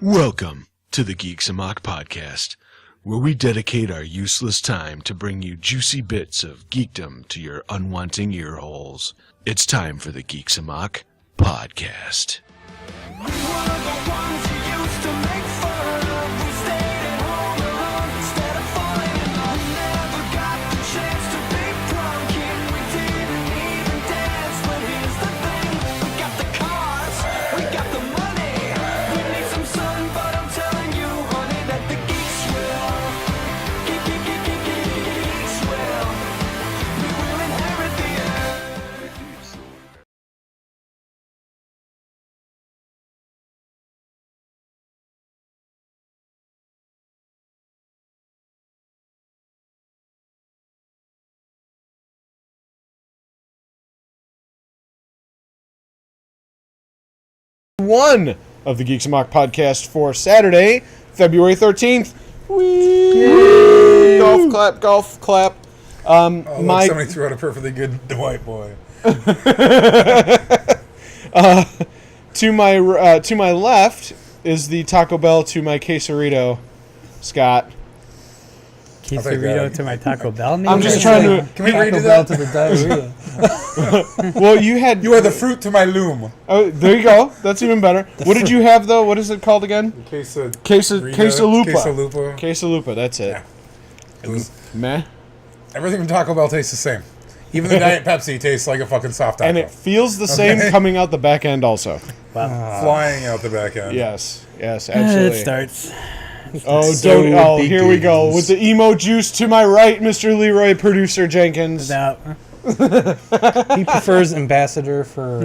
Welcome to the Geeks Amok podcast, where we dedicate our useless time to bring you juicy bits of geekdom to your unwanting ear holes. It's time for the Geeks Amok podcast. We were the ones you used to make fun of. We stayed at home alone instead of falling in love. We never got the chance to be drunk and we didn't even dance. But here's the thing, we got the cars, we got the money. We need some sun, but I'm telling you, honey, that the geeks will. Geeks will. We will inherit the earth. One of the Geeks Amok podcast for Saturday, February 13th. Whee! Golf clap. Look, somebody threw out a perfectly good white boy. To my left is the Taco Bell to my quesarito, Scott. Quesarito to my Taco Bell. Maybe? I'm just trying to. Can we Taco redo Bell that? to the diarrhea. Well, you had. You are the fruit to my loom. Oh, there you go. That's even better. What did you have though? What is it called again? Quesalupa. Quesalupa. Quesalupa. That's it. Yeah. It was, Meh. everything from Taco Bell tastes the same. Even the Diet Pepsi tastes like a fucking soft taco. And it feels the same coming out the back end also. Flying out the back end. Yes. Yes. It Absolutely. starts. Oh, So don't! Oh, here we go with the emo juice to my right, Mr. Leroy, producer Jenkins. Without, He prefers ambassador for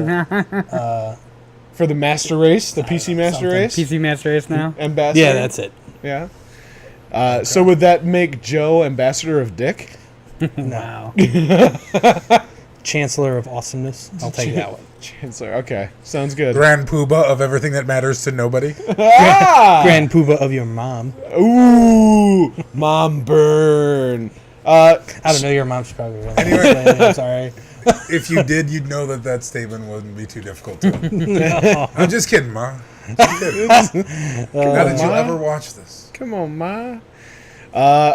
For the Master Race, the PC Master Race, PC Master Race now. ambassador. yeah, that's it. Yeah. So would that make Joe ambassador of Dick? Wow. Chancellor of awesomeness. I'll take that one. Chancellor. Okay, sounds good. Grand Poobah of everything that matters to nobody. Ah! Grand Poobah of your mom. Ooh, mom burn. I don't know, your mom's probably really Anyway. I'm sorry. If you did, you'd know that that statement wouldn't be too difficult to. I'm just kidding, Ma. Just kidding. How did you Ma? ever watch this? Come on, ma.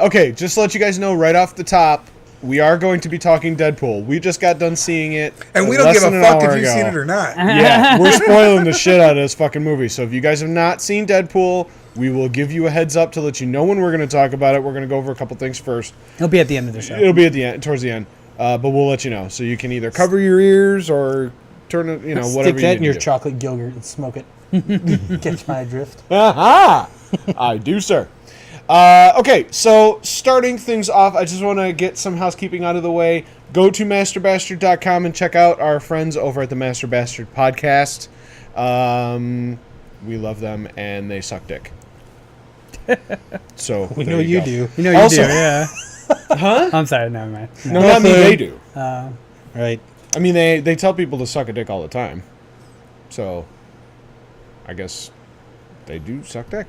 Okay, just to let you guys know right off the top, we are going to be talking Deadpool. We just got done seeing it. And we don't less give a than an fuck hour if you've ago. seen it or not. Yeah, we're spoiling the shit out of this fucking movie. So if you guys have not seen Deadpool, we will give you a heads up to let you know when we're going to talk about it. We're going to go over a couple things first. It'll be at the end of the show. It'll be at the end, towards the end, but we'll let you know. So you can either cover your ears or turn it, whatever. Stick that you in your do. chocolate yogurt and smoke it. Catch my drift. Aha! I do, sir. Okay, so starting things off, I just want to get some housekeeping out of the way. Go to masterbastard.com and check out our friends over at the Master Bastard podcast. We love them, and they suck dick. So We there know you go. do. You know you Also- do, yeah. Huh? I'm sorry, never mind. No, not me. They do. Right. I mean, they tell people to suck a dick all the time. So, I guess they do suck dick.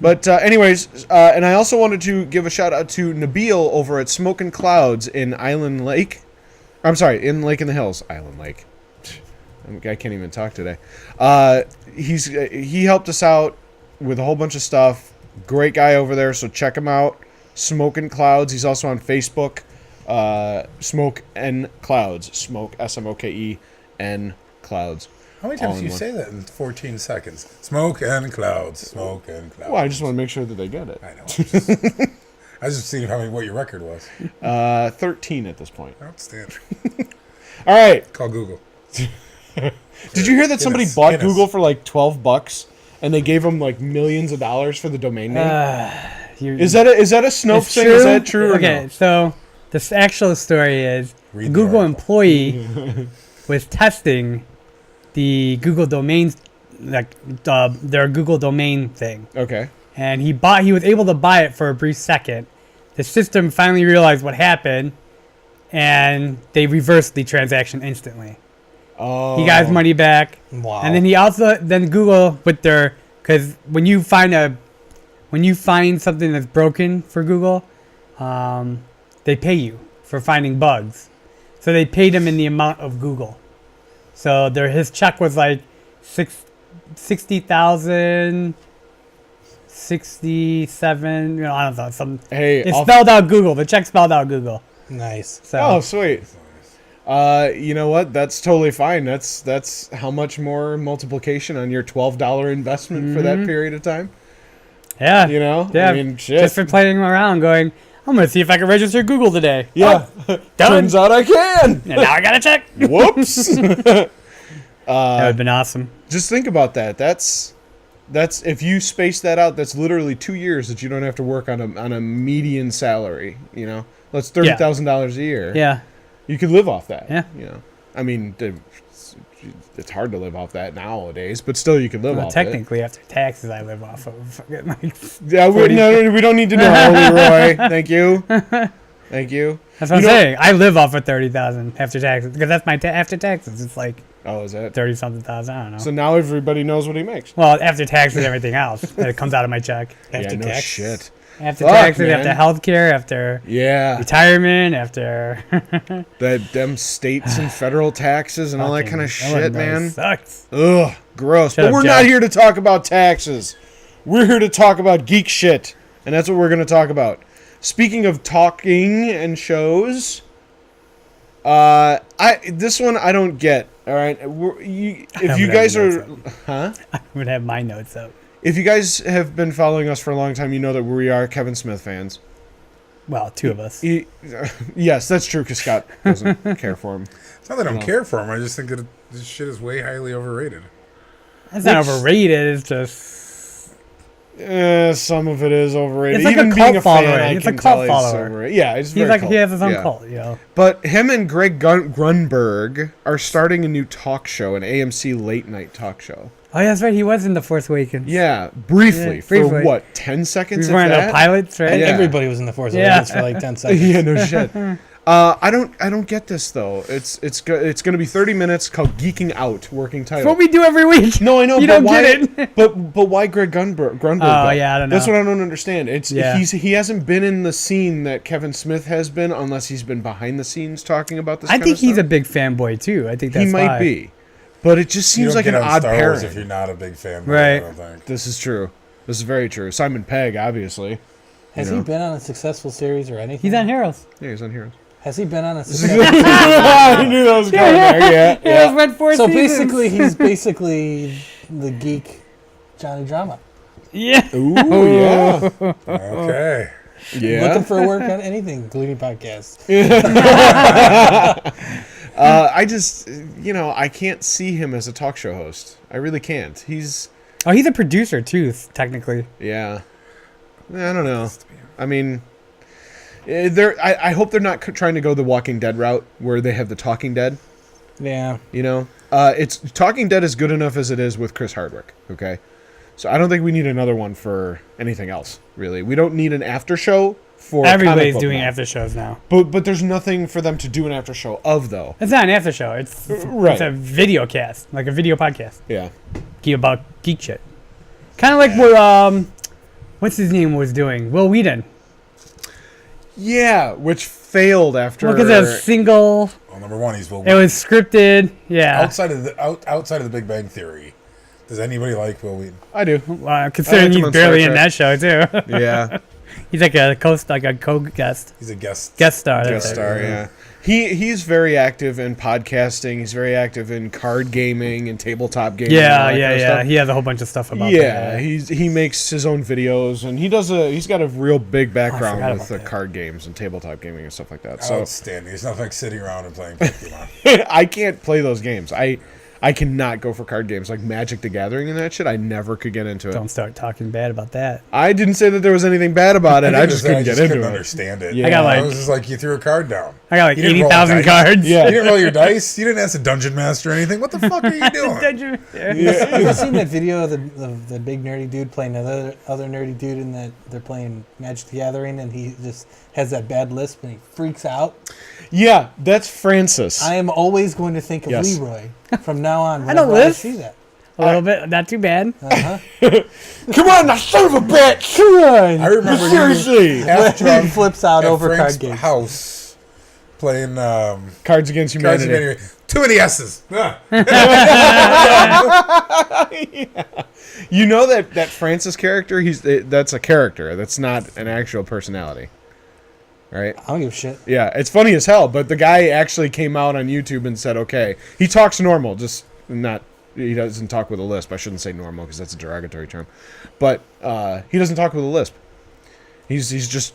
But anyways, and I also wanted to give a shout out to Nabil over at Smoking Clouds in Island Lake. I'm sorry, in Lake in the Hills. Island Lake. I can't even talk today. He helped us out with a whole bunch of stuff. Great guy over there, so check him out. Smoking Clouds. He's also on Facebook. Smoke N Clouds. Smoke SMOKEN Clouds. How many All times in do you one. say that in 14 seconds? Smoke and clouds. Smoke and clouds. Well, I just want to make sure that they get it. I know. I was just seeing what your record was. 13 at this point. Outstanding. All right. Call Google. Did you hear that somebody Guinness. bought Guinness. Google for like $12 and they gave them like millions of dollars for the domain name? Is that a Snopes It's thing? true. Is that true? Okay, Or no? so this actual story is Read a the Google article. employee was testing the Google domain, like their Google domain thing, Okay. and he was able to buy it for a brief second. The system finally realized what happened, and they reversed the transaction instantly. Oh. He got his money back. Wow. And then Google with their, because when you find something that's broken for Google, they pay you for finding bugs. So they paid him in the amount of Google. So his check was like $60,000 67. You know, I don't know. Hey, It's spelled out Google. The check spelled out Google. Nice. So oh, sweet. You know what? That's totally fine. That's how much more multiplication on your $12 investment for that period of time. yeah, You know? yeah. I mean, shit. Just for playing around, going. I'm gonna see if I can register Google today. Yeah. Oh, done. Turns out I can. And now I got to check. Whoops. That would have been awesome. Just think about that. That's if you space that out, that's literally 2 years that you don't have to work on a median salary. You know, that's $30,000 a year. Yeah. You could live off that. Yeah. You know, I mean, it's hard to live off that nowadays, but still, you could live Well, off technically, after taxes, I live off of. Like, it. Yeah, we don't need to know, Leroy. Thank you. Thank you. that's what I'm saying. I live off of 30,000 after taxes because that's my after taxes. It's like Oh, is that? 30 something thousand. I don't know. So now everybody knows what he makes. Well, after taxes, and everything else that comes out of my check. After Yeah, no tax. shit. After Fuck, taxes, man. after healthcare, after Yeah, retirement, after them states and federal taxes and all that Fucking kind of shit, Illinois man. Sucks. Ugh, gross. Shut But up, we're Jack. not here to talk about taxes. We're here to talk about geek shit, and that's what we're going to talk about. Speaking of talking and shows, this one I don't get. All right, if don't you have guys notes are, huh? I would have my notes up. If you guys have been following us for a long time, you know that we are Kevin Smith fans. Well, two of us. Yes, that's true. Because Scott doesn't care for him. It's not that I don't care for him. I just think that this shit is way highly overrated. It's not overrated. It's just Some of it is overrated. It's like a Even cult being a fan, following. I It's a can cult tell he's follower. overrated. Yeah, it's he's very like cult. he has his own Yeah. cult, you know. But him and Greg Grunberg are starting a new talk show, an AMC late night talk show. Oh, yeah, that's right. He was in The Force Awakens. Yeah, briefly. Yeah, For briefly. what, 10 seconds? He's if wearing that? a pilots, right? Yeah. Everybody was in the Force Yeah. Awakens for like 10 seconds. Yeah, no shit. I don't get this though. It's going to be 30 minutes called Geeking Out, working title. That's what we do every week. No, I know. You but don't why, get it. but why Greg Grunberg? Oh, though? yeah, I don't know. That's what I don't understand. Yeah. He hasn't been in the scene that Kevin Smith has been, unless he's been behind the scenes talking about this. I kind think of he's a stuff. big fanboy too. I think that's He might why. be, but it just You seems don't like get an on odd Star Wars pairing. if you're not a big fan. Right. I don't think. This is true. This is very true. Simon Pegg, obviously. Has You know. he been on a successful series or anything? He's on Heroes. Yeah, he's on Heroes. Has he been on a successful I knew that was going there. Yeah. Heroes went 4 So seasons. basically, he's basically the geek Johnny Drama. Yeah. Ooh, yeah. Okay. Yeah. Looking for work on anything, including podcasts. I just, I can't see him as a talk show host. I really can't. He's, Oh, he's a producer too, technically. yeah. I don't know. I mean, I hope they're not trying to go the Walking Dead route where they have the Talking Dead. Yeah. It's Talking Dead is good enough as it is with Chris Hardwick. Okay, so I don't think we need another one for anything else. Really, we don't need an after show for. Everybody's comic book doing now. after shows now. But there's nothing for them to do an after show of though. It's not an after show. It's Right. It's a video cast, like a video podcast Yeah. about geek shit. Kind of like what what's his name was doing, Will Wheaton. Yeah, which failed after. Look at that single. Well, number one, he's Will. It was scripted. Yeah. outside of the Big Bang Theory. Does anybody like Will Wheaton? I do. Considering him he's on barely Star in that show too. Yeah. He's like a co-guest He's a guest. star. Guest that's it. star. Yeah. He's very active in podcasting. He's very active in card gaming and tabletop gaming. and all Yeah, that yeah, kind of yeah. stuff. He has a whole bunch of stuff about Yeah, that. he makes his own videos, and he's got a real big background forgot with about that. card games and tabletop gaming and stuff like that. So Outstanding. It's nothing like sitting around and playing Pokemon. I can't play those games. I cannot go for card games like Magic the Gathering and that shit. I never could get into it. Don't start talking bad about that. I didn't say that there was anything bad about it. I just couldn't get into it. understand it. Yeah. I got, like- it was just like you threw a card down. I got like You didn't roll 80,000 dice. cards. Yeah. You didn't roll your dice. You didn't ask the dungeon master or anything. What the fuck are you doing? Yeah. Have you seen that video of the big nerdy dude playing another nerdy dude and that they're playing Magic the Gathering and he just has that bad lisp and he freaks out? Yeah, that's Francis. I am always going to think of Yes. Leroy from now on I don't whenever I lisp. see that. A little bit, not too bad. Come on, now, son of a bitch! Come on. I remember Seriously. half He drunk flips out at over Frank's card games. house playing Cards Against Cards Humanity. of Humanity. Too many S's. Ah. You know that Francis character? That's a character. That's not an actual personality. Right? I don't give a shit. Yeah, it's funny as hell, but the guy actually came out on YouTube and said, okay, he talks normal, just not, he doesn't talk with a lisp. I shouldn't say normal because that's a derogatory term. But he doesn't talk with a lisp. He's just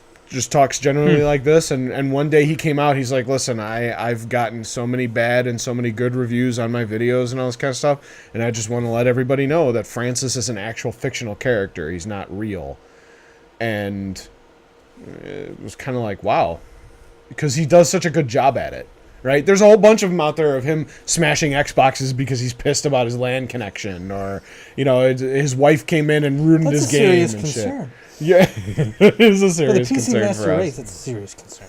talks generally like this, and one day he came out, he's like, listen, I've gotten so many bad and so many good reviews on my videos and all this kind of stuff, and I just want to let everybody know that Francis is an actual fictional character. He's not real. And it was kind of like, wow, because he does such a good job at it, right? There's a whole bunch of them out there of him smashing Xboxes because he's pissed about his LAN connection, or, you know, his wife came in and ruined That's his a game serious and concern. shit. Yeah, it is a For the serious PC concern Master for Race, us. that's a serious concern.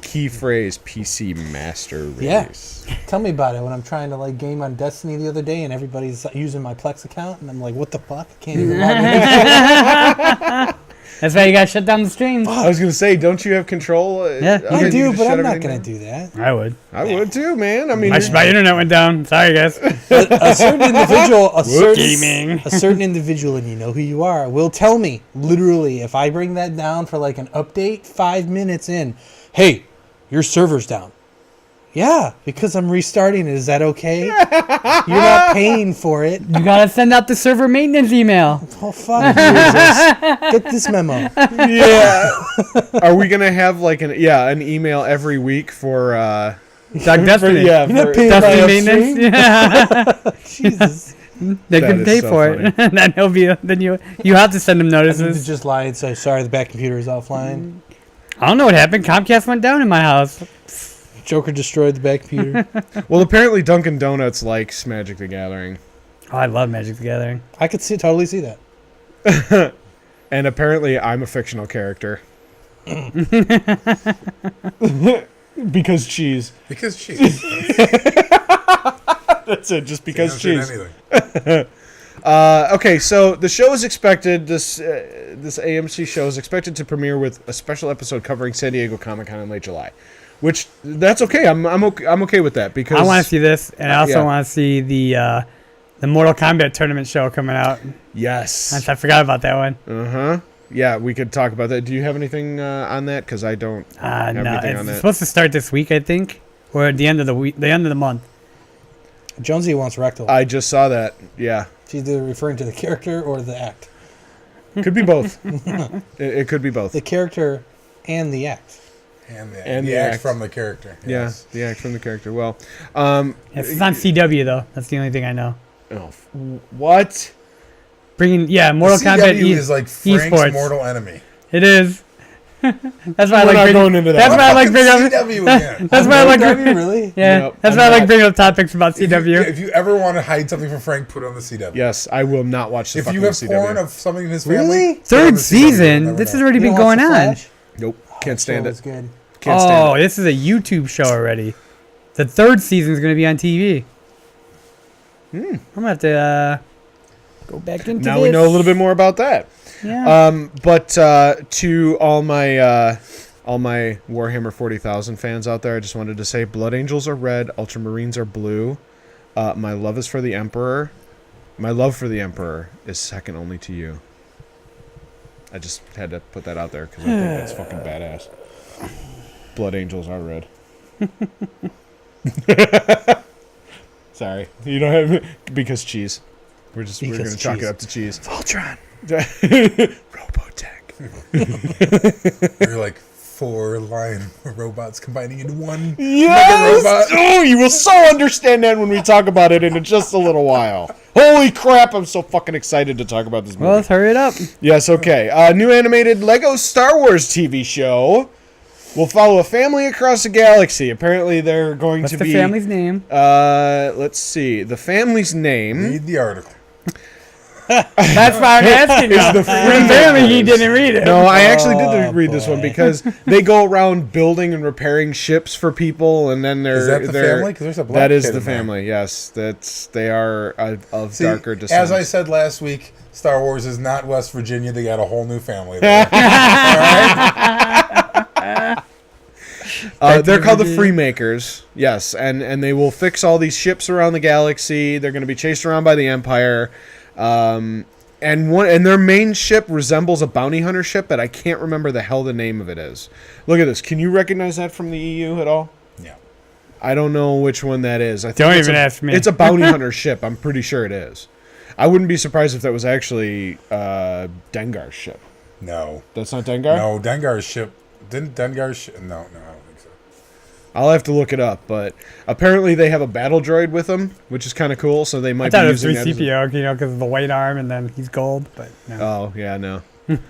Key phrase: PC Master Yeah. Race. Tell me about it when I'm trying to like game on Destiny the other day and everybody's using my Plex account and I'm like, what the fuck? I can't even log in. That's why you got to shut down the streams. I was gonna say, don't you have control? Yeah. I you do, just but shut I'm not everything going to down? do that. I would. I would too, man. I mean, My internet went down. Sorry, guys. A certain individual, Gaming. a certain individual, and you know who you are, will tell me literally if I bring that down for like an update 5 minutes in, hey, your server's down. Yeah, because I'm restarting it. Is that okay? You're not paying for it. You got to send out the server maintenance email. Oh fuck Jesus! Get this memo. yeah. Are we gonna have like an email every week for Doug Destiny. yeah, You're not for- paying by Destiny maintenance. Yeah. Jesus. They That can is pay so for it. then he'll be. Then you have to send him I need to notices. just lie and say sorry. The back computer is offline. I don't know what happened. Comcast went down in my house. Joker destroyed the back computer. Well, apparently Dunkin' Donuts likes Magic the Gathering, Oh, I love Magic the Gathering. I could totally see that. and apparently I'm a fictional character. Because cheese. Because cheese. That's it. Just because cheese. Anything. Okay, so the show is expected. This AMC show is expected to premiere with a special episode covering San Diego Comic-Con in late July, which that's okay. I'm okay with that because I want to see this, and I also yeah. want to see the Mortal Kombat tournament show coming out. Yes. I forgot about that one. Yeah, we could talk about that. Do you have anything on that? Because I don't have No, anything on it's that. supposed to start this week, I think, or at the end of the week, the end of the month. Jonesy wants rectal. I just saw that. Yeah, She's either referring to the character or the act. could be both. it could be both. The character and the act. And the the act act. from the character. Yes. Yeah, the act from the character. Well, It's on CW though. That's the only thing I know. what? Bringing The Mortal Kombat CW is like Frank's esports. mortal enemy. It is. That's why I We're like not bringing, going into that. That's why I like Fucking bringing up. CW again. That's why I like. CW, really? Yeah, Nope, that's I'm why I like not. bringing up topics about If CW. you ever want to hide something from Frank, put it on the CW. Yes, I will not watch the If fucking you have CW. porn of something in his family, Really? put it on Third the CW, season. you'll This never has know. already You been don't watch going The on. Flash? Nope, That can't stand show it. is good. Can't stand Oh, it. this is a YouTube show already. The third season is going to be on TV. I'm gonna have to go back into Now this. we know a little bit more about that. Yeah. But to all my Warhammer 40,000 fans out there, I just wanted to say Blood Angels are red, Ultramarines are blue. My love is for the Emperor. My love for the Emperor is second only to you. I just had to put that out there because I think that's fucking badass. Blood Angels are red. Sorry, you don't have because cheese. We're gonna Because chalk cheese. it up to cheese. Voltron. Robotech. You're like 4 lion robots combining into one Yes! robot. Oh, you will so understand that when we talk about it in just a little while. Holy crap, I'm so fucking excited to talk about this movie. Well, let's hurry it up. Yes, okay. New animated Lego Star Wars TV show will follow a family across the galaxy. Apparently, they're going What's to the be... family's name? Let's see. The family's name... Read the article. That's why I'm asking. Is the Apparently, he didn't read it. No, I actually did read this boy. one because they go around building and repairing ships for people, and then they're Is that the they're- family? 'Cause there's a black that is kid the in there. family. Yes, they are of See, darker descent. as I said last week, Star Wars is not West Virginia. They got a whole new family there. All right? They're called the Freemakers, yes, and they will fix all these ships around the galaxy. They're going to be chased around by the Empire, and their main ship resembles a bounty hunter ship, but I can't remember the hell the name of it is. Look at this. Can you recognize that from the EU at all? Yeah. I don't know which one that is. I think Don't it's even ask me. It's a bounty hunter ship. I'm pretty sure it is. I wouldn't be surprised if that was actually Dengar's ship. No. That's not Dengar? No, Dengar's ship. Didn't Dengar's ship? No, I don't think so. I'll have to look it up, but apparently they have a battle droid with them, which is kind of cool, so they I might thought be it was using that as a- CPO, because of the white arm, and then he's gold. But no. Oh, yeah, no.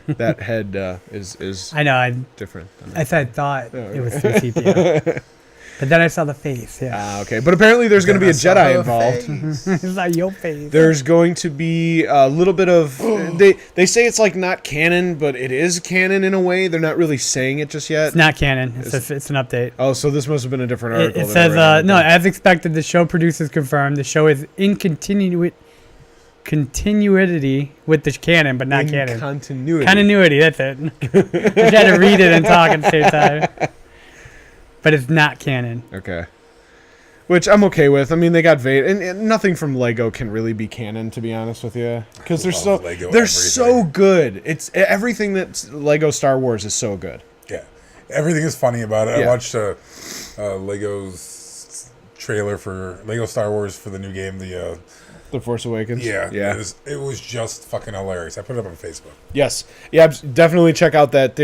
That head is I know. different. I thought Oh, it was through CPO, but then I saw the face. Yeah, Ah, okay. But apparently there's going to be a Jedi involved. it's not your face. There's going to be a little bit of... they say it's like not canon, but it is canon in a way. They're not really saying it just yet. It's not canon. It's an update. Oh, so this must have been a different article. It than says, I read. no, as expected, the show producers confirmed the show is in continuity with the canon, but not In canon. continuity. Continuity, that's it. I had to read it and talk at the same time. But it's not canon. Okay. Which I'm okay with. I mean, they got Vader, and nothing from Lego can really be canon, to be honest with you, because they're love Lego they're so everything. good. It's everything that's Lego Star Wars is so good. Yeah. Everything is funny about it. Yeah. I watched Lego's trailer for Lego Star Wars for the new game, The Force Awakens. yeah. Yeah. It was just fucking hilarious. I put it up on Facebook. Yes. Yeah. Definitely check out that.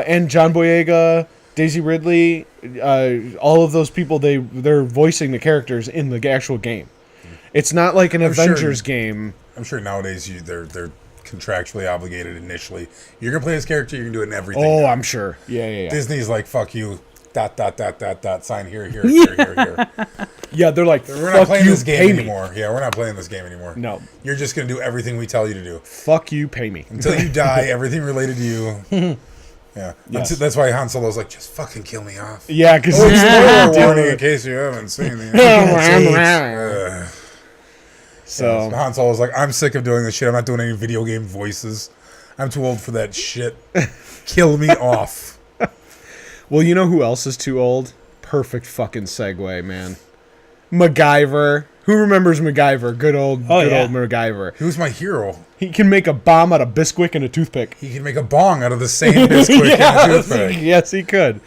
And John Boyega, Daisy Ridley, all of those people. They're voicing the characters in the actual game. It's not like an I'm sure- Avengers game. I'm sure nowadays they're contractually obligated initially. You're gonna play this character, you can do it in everything. Oh, now. I'm sure. Yeah. Disney's like, fuck you. ... Sign here. Yeah, they're like, We're not fuck playing you, this game pay me. anymore. Yeah, we're not playing this game anymore. No. You're just gonna do everything we tell you to do. Fuck you, pay me. Until you die, everything related to you. Yeah. Yes. That's why Han Solo's like, just fucking kill me off. Yeah, because Oh, spoiler warning in case you haven't seen the So Han Solo's like, I'm sick of doing this shit. I'm not doing any video game voices. I'm too old for that shit. Kill me off. well, you know who else is too old? Perfect fucking segue, man. MacGyver. Who remembers MacGyver? Good old MacGyver. Who's my hero? He can make a bomb out of Bisquick and a toothpick. He can make a bong out of the same Bisquick and a toothpick. Yes, he could.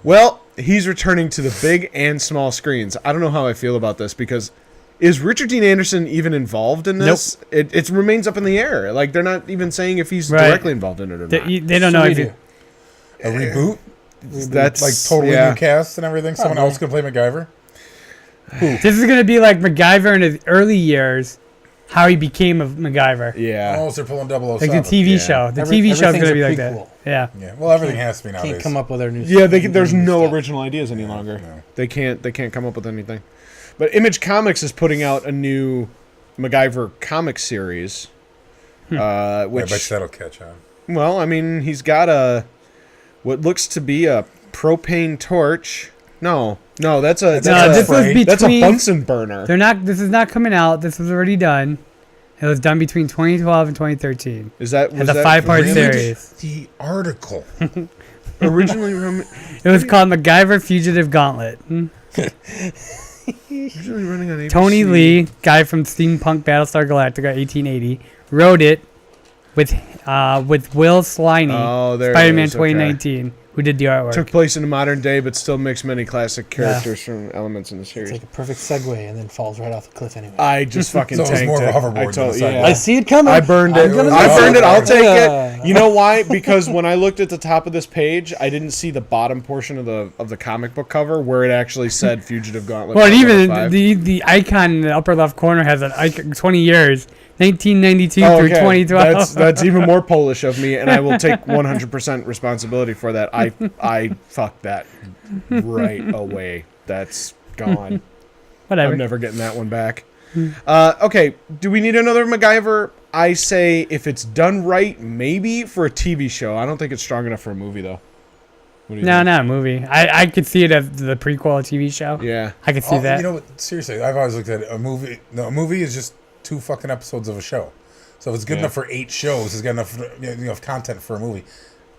Well, he's returning to the big and small screens. I don't know how I feel about this because is Richard Dean Anderson even involved in this? Nope. It remains up in the air. Like they're not even saying if he's directly involved in it or not. They don't know if you. A reboot? That's Like totally new cast and everything? Someone else can play MacGyver? This is going to be like MacGyver in his early years, how he became a MacGyver. Yeah. Oh, so they're pulling 007. Like the TV show. The TV show is going to be like that. prequel. Yeah. Yeah, well, everything has to be nowadays. Can't come up with their new. Yeah, there's no stuff. original ideas any longer. no. They can't come up with anything. But Image Comics is putting out a new MacGyver comic series. I bet Which you that'll catch on. well, I mean, he's got what looks to be a propane torch. No, that's a this was between. that's a Bunsen burner. They're not. This is not coming out. This was already done. It was done between 2012 and 2013. Is that It's a 5-part Read series. the article. originally It was called MacGyver Fugitive Gauntlet. originally running on ABC? Tony Lee, guy from Steampunk Battlestar Galactica 1880, wrote it with Will Sliney, Oh, there it Spider-Man is, okay. 2019, who did the artwork. Took place in the modern day, but still mixed many classic characters from elements in the It's series. like a perfect segue and then falls right off the cliff anyway. I just fucking So it was tanked more of a it. hoverboard I than told a yeah. sidewalk. I see it coming. I burned it. I'm gonna I miss burned it. I'll take Yeah. it. You know why? Because when I looked at the top of this page, I didn't see the bottom portion of the comic book cover where it actually said Fugitive Gauntlet. well, and Part even 105. the icon in the upper left corner has an icon 20 years, 1992 Oh, through okay. 2012. That's even more Polish of me, and I will take 100% responsibility for that. I fucked that right away. That's gone. Whatever. I'm never getting that one back. Okay, do we need another MacGyver? I say if it's done right, maybe for a TV show. I don't think it's strong enough for a movie, though. What do you No, think? not a movie. I could see it as the prequel TV show. Yeah. I could see that. You know what? Seriously, I've always looked at it. A movie. No, a movie is just 2 fucking episodes of a show. So if it's good enough for 8 shows, it's got enough content for a movie.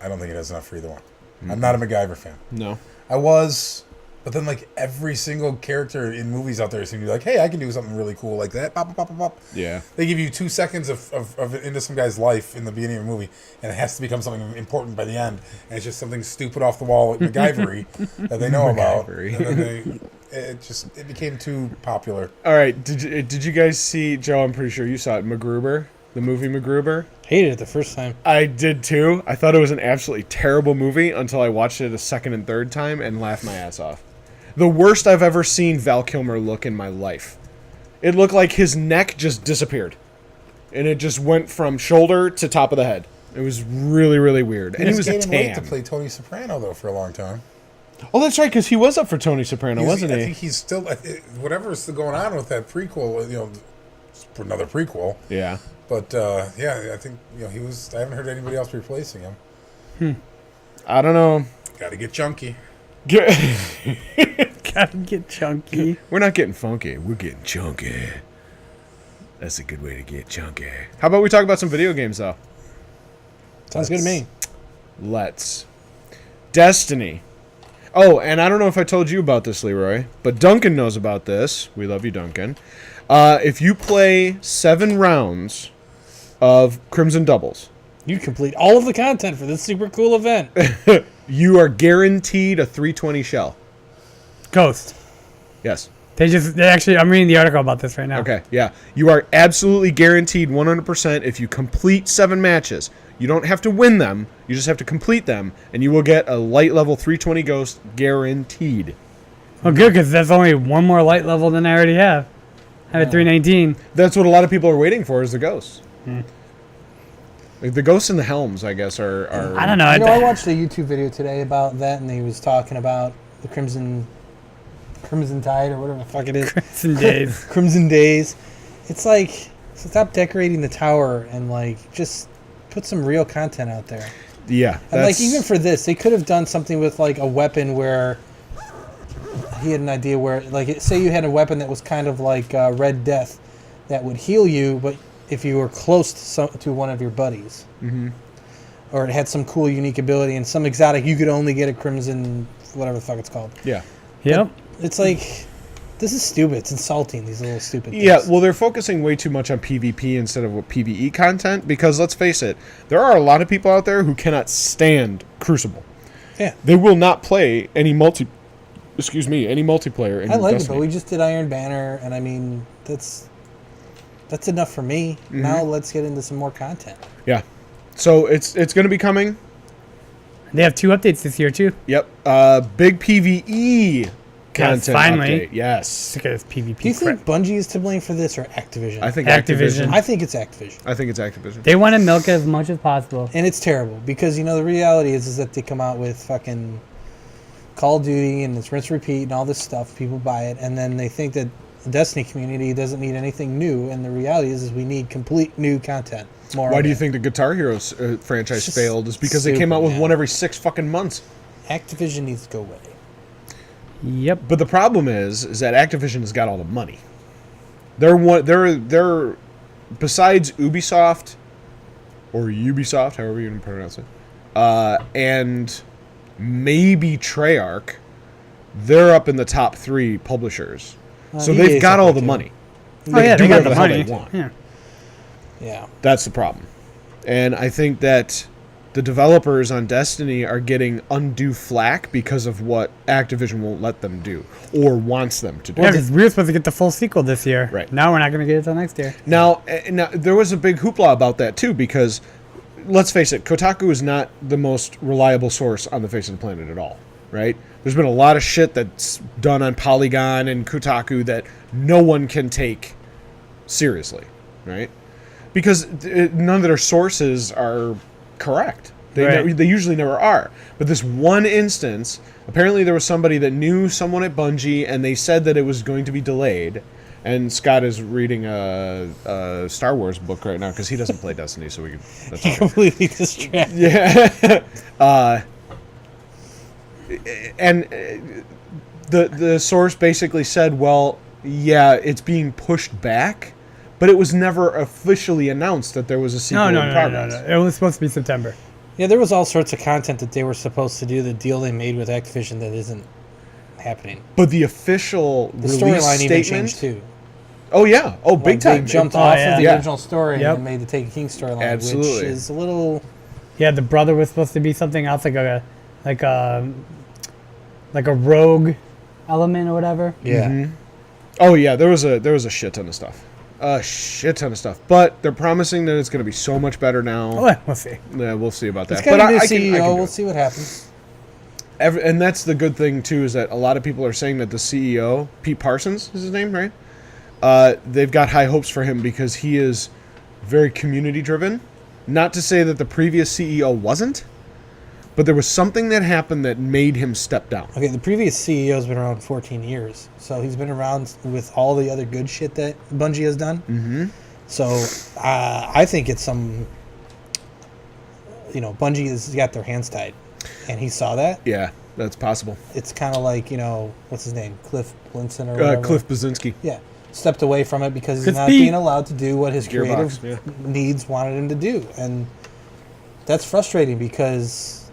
I don't think it has enough for either one. I'm not a MacGyver fan. No. I was, but then like every single character in movies out there seems to be like, hey, I can do something really cool like that. Pop, pop, pop, pop, pop. Yeah. They give you 2 seconds of into some guy's life in the beginning of a movie, and it has to become something important by the end. And it's just something stupid off the wall like MacGyvery that they know about. MacGyvery. And then it became too popular. All right. Did you guys see, Joe? I'm pretty sure you saw it. MacGruber, the movie MacGruber. Hated it the first time. I did too. I thought it was an absolutely terrible movie until I watched it a second and third time and laughed my ass off. The worst I've ever seen Val Kilmer look in my life. It looked like his neck just disappeared. And it just went from shoulder to top of the head. It was really, really weird. And he was a gaining weight to tan. play Tony Soprano though for a long time. Oh, that's right, because he was up for Tony Soprano, wasn't I he? think he's still whatever's still going on with that prequel. Another prequel. Yeah. But I think he was. I haven't heard anybody else replacing him. I don't know. Got to get chunky. Gotta get chunky. We're not getting funky. We're getting chunky. That's a good way to get chunky. How about we talk about some video games, though? Sounds good to me. Let's. Destiny. Oh, and I don't know if I told you about this, Leroy, but Duncan knows about this. We love you, Duncan. If you play 7 rounds of Crimson Doubles, You complete all of the content for this super cool event. you are guaranteed a 320 shell. Ghost. Yes. They actually, I'm reading the article about this right now. Okay, yeah. You are absolutely guaranteed 100% if you complete 7 matches. You don't have to win them. You just have to complete them, and you will get a light level 320 Ghost guaranteed. Well, good, because that's only one more light level than I already have. I have a 319. That's what a lot of people are waiting for is the Ghosts. Like the Ghosts and the Helms, I guess, are I don't know. I watched a YouTube video today about that, and he was talking about the Crimson Tide, or whatever the fuck it is. Crimson Days. Crimson Days. It's like, stop decorating the tower and like just put some real content out there. Yeah. And like even for this, they could have done something with like a weapon where he had an idea where, like, say you had a weapon that was kind of like Red Death that would heal you, but if you were close to one of your buddies, or it had some cool, unique ability and some exotic, you could only get a Crimson, whatever the fuck it's called. Yeah. Yep. It's like, this is stupid. It's insulting, these little stupid things. Yeah, well, they're focusing way too much on PvP instead of PvE content because, let's face it, there are a lot of people out there who cannot stand Crucible. Yeah. They will not play any multiplayer in I like Destiny. it, but we just did Iron Banner, and I mean, that's enough for me. Now let's get into some more content. Yeah. So it's going to be coming. They have 2 updates this year, too. Yep. Big PvE content finally. update. Yes. Sick of this PvP Do you crap. think Bungie is to blame for this, or Activision? I think Activision. Activision. I think it's Activision. I think it's Activision. They want to milk it as much as possible. And it's terrible, because, the reality is that they come out with fucking Call of Duty, and it's rinse repeat, and all this stuff. People buy it, and then they think that the Destiny community doesn't need anything new, and the reality is we need complete new content. More Why of do you it. think the Guitar Heroes franchise Just failed? Is because they came out with stupid, one man. every 6 fucking months. Activision needs to go away? Yep. But the problem is that Activision has got all the money. They're besides Ubisoft or Ubisoft, however you pronounce it, and maybe Treyarch, they're up in the top 3 publishers. So they've EA's got up all there the too. money. Oh, yeah, do they got whatever the hell money. they want. Yeah. Yeah. That's the problem. And I think that the developers on Destiny are getting undue flack because of what Activision won't let them do or wants them to do. Yeah, because we were supposed to get the full sequel this year. Right. Now we're not going to get it until next year. Now, there was a big hoopla about that too because, let's face it, Kotaku is not the most reliable source on the face of the planet at all, right? There's been a lot of shit that's done on Polygon and Kotaku that no one can take seriously, right? Because none of their sources are correct. They usually never are. But this one instance, apparently there was somebody that knew someone at Bungie, and they said that it was going to be delayed. And Scott is reading a Star Wars book right now because he doesn't play Destiny, so we can. That's okay. Completely distracted. Yeah. And the source basically said, well, yeah, it's being pushed back, but it was never officially announced that there was a sequel No. in progress. It was supposed to be September. Yeah, there was all sorts of content that they were supposed to do. The deal they made with Activision that isn't happening. But the official The release storyline even statement. changed too. Oh yeah. Oh, big Like, time. They jumped Oh, off yeah. of the Yeah. original story Yep. and made the Taken King storyline, Absolutely. which is a little. Yeah, the brother was supposed to be something else, like a rogue element or whatever. Yeah. Oh yeah, there was a shit ton of stuff. A shit ton of stuff. But they're promising that it's going to be so much better now. Oh, we'll see. Yeah, we'll see about that. It's got But a new I CEO. can do We'll it. see what happens. And that's the good thing too, is that a lot of people are saying that the CEO, Pete Parsons is his name, right? They've got high hopes for him because he is very community driven. Not to say that the previous CEO wasn't, but there was something that happened that made him step down. Okay, the previous CEO's been around 14 years, so he's been around with all the other good shit that Bungie has done. Mm-hmm. So I think it's some, Bungie has got their hands tied, and he saw that. Yeah, that's possible. It's kind of like what's his name, Cliff Blinson or whatever. Cliff Baczynski. Yeah, stepped away from it because he's Could not be. being allowed to do what his Gearbox, creative needs wanted him to do, and that's frustrating because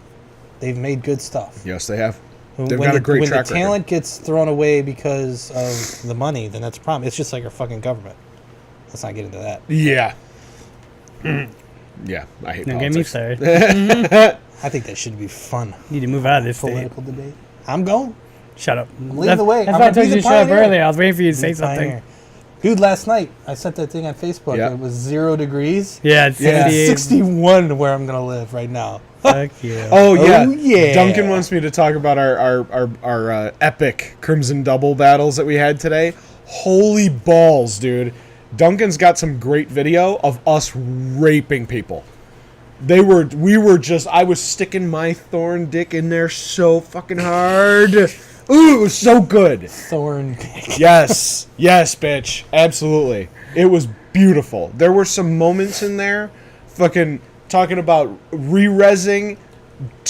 they've made good stuff. Yes, they have. When They've got a great when track the talent gets thrown away because of the money, then that's a problem. It's just like our fucking government. Let's not get into that. Yeah. Yeah, I hate Don't get me politics. started. I think that should be fun. Need to move out of this state. Political debate. I'm going. Shut up. I'm leading the way. That's I'm why I gonna told be you the to shut up pioneer. earlier. I was waiting for you to say The pioneer. something. Dude, last night I sent that thing on Facebook. Yeah. It was 0 degrees. Yeah, it's Yeah. 78. 61 where I'm gonna live right now. Fuck you. Oh yeah. Oh, yeah. Duncan wants me to talk about our epic Crimson Double battles that we had today. Holy balls, dude! Duncan's got some great video of us raping people. I was sticking my thorn dick in there so fucking hard. Ooh, it was so good. Thorn. Yes, yes, bitch, absolutely. It was beautiful. There were some moments in there, fucking talking about re-rezzing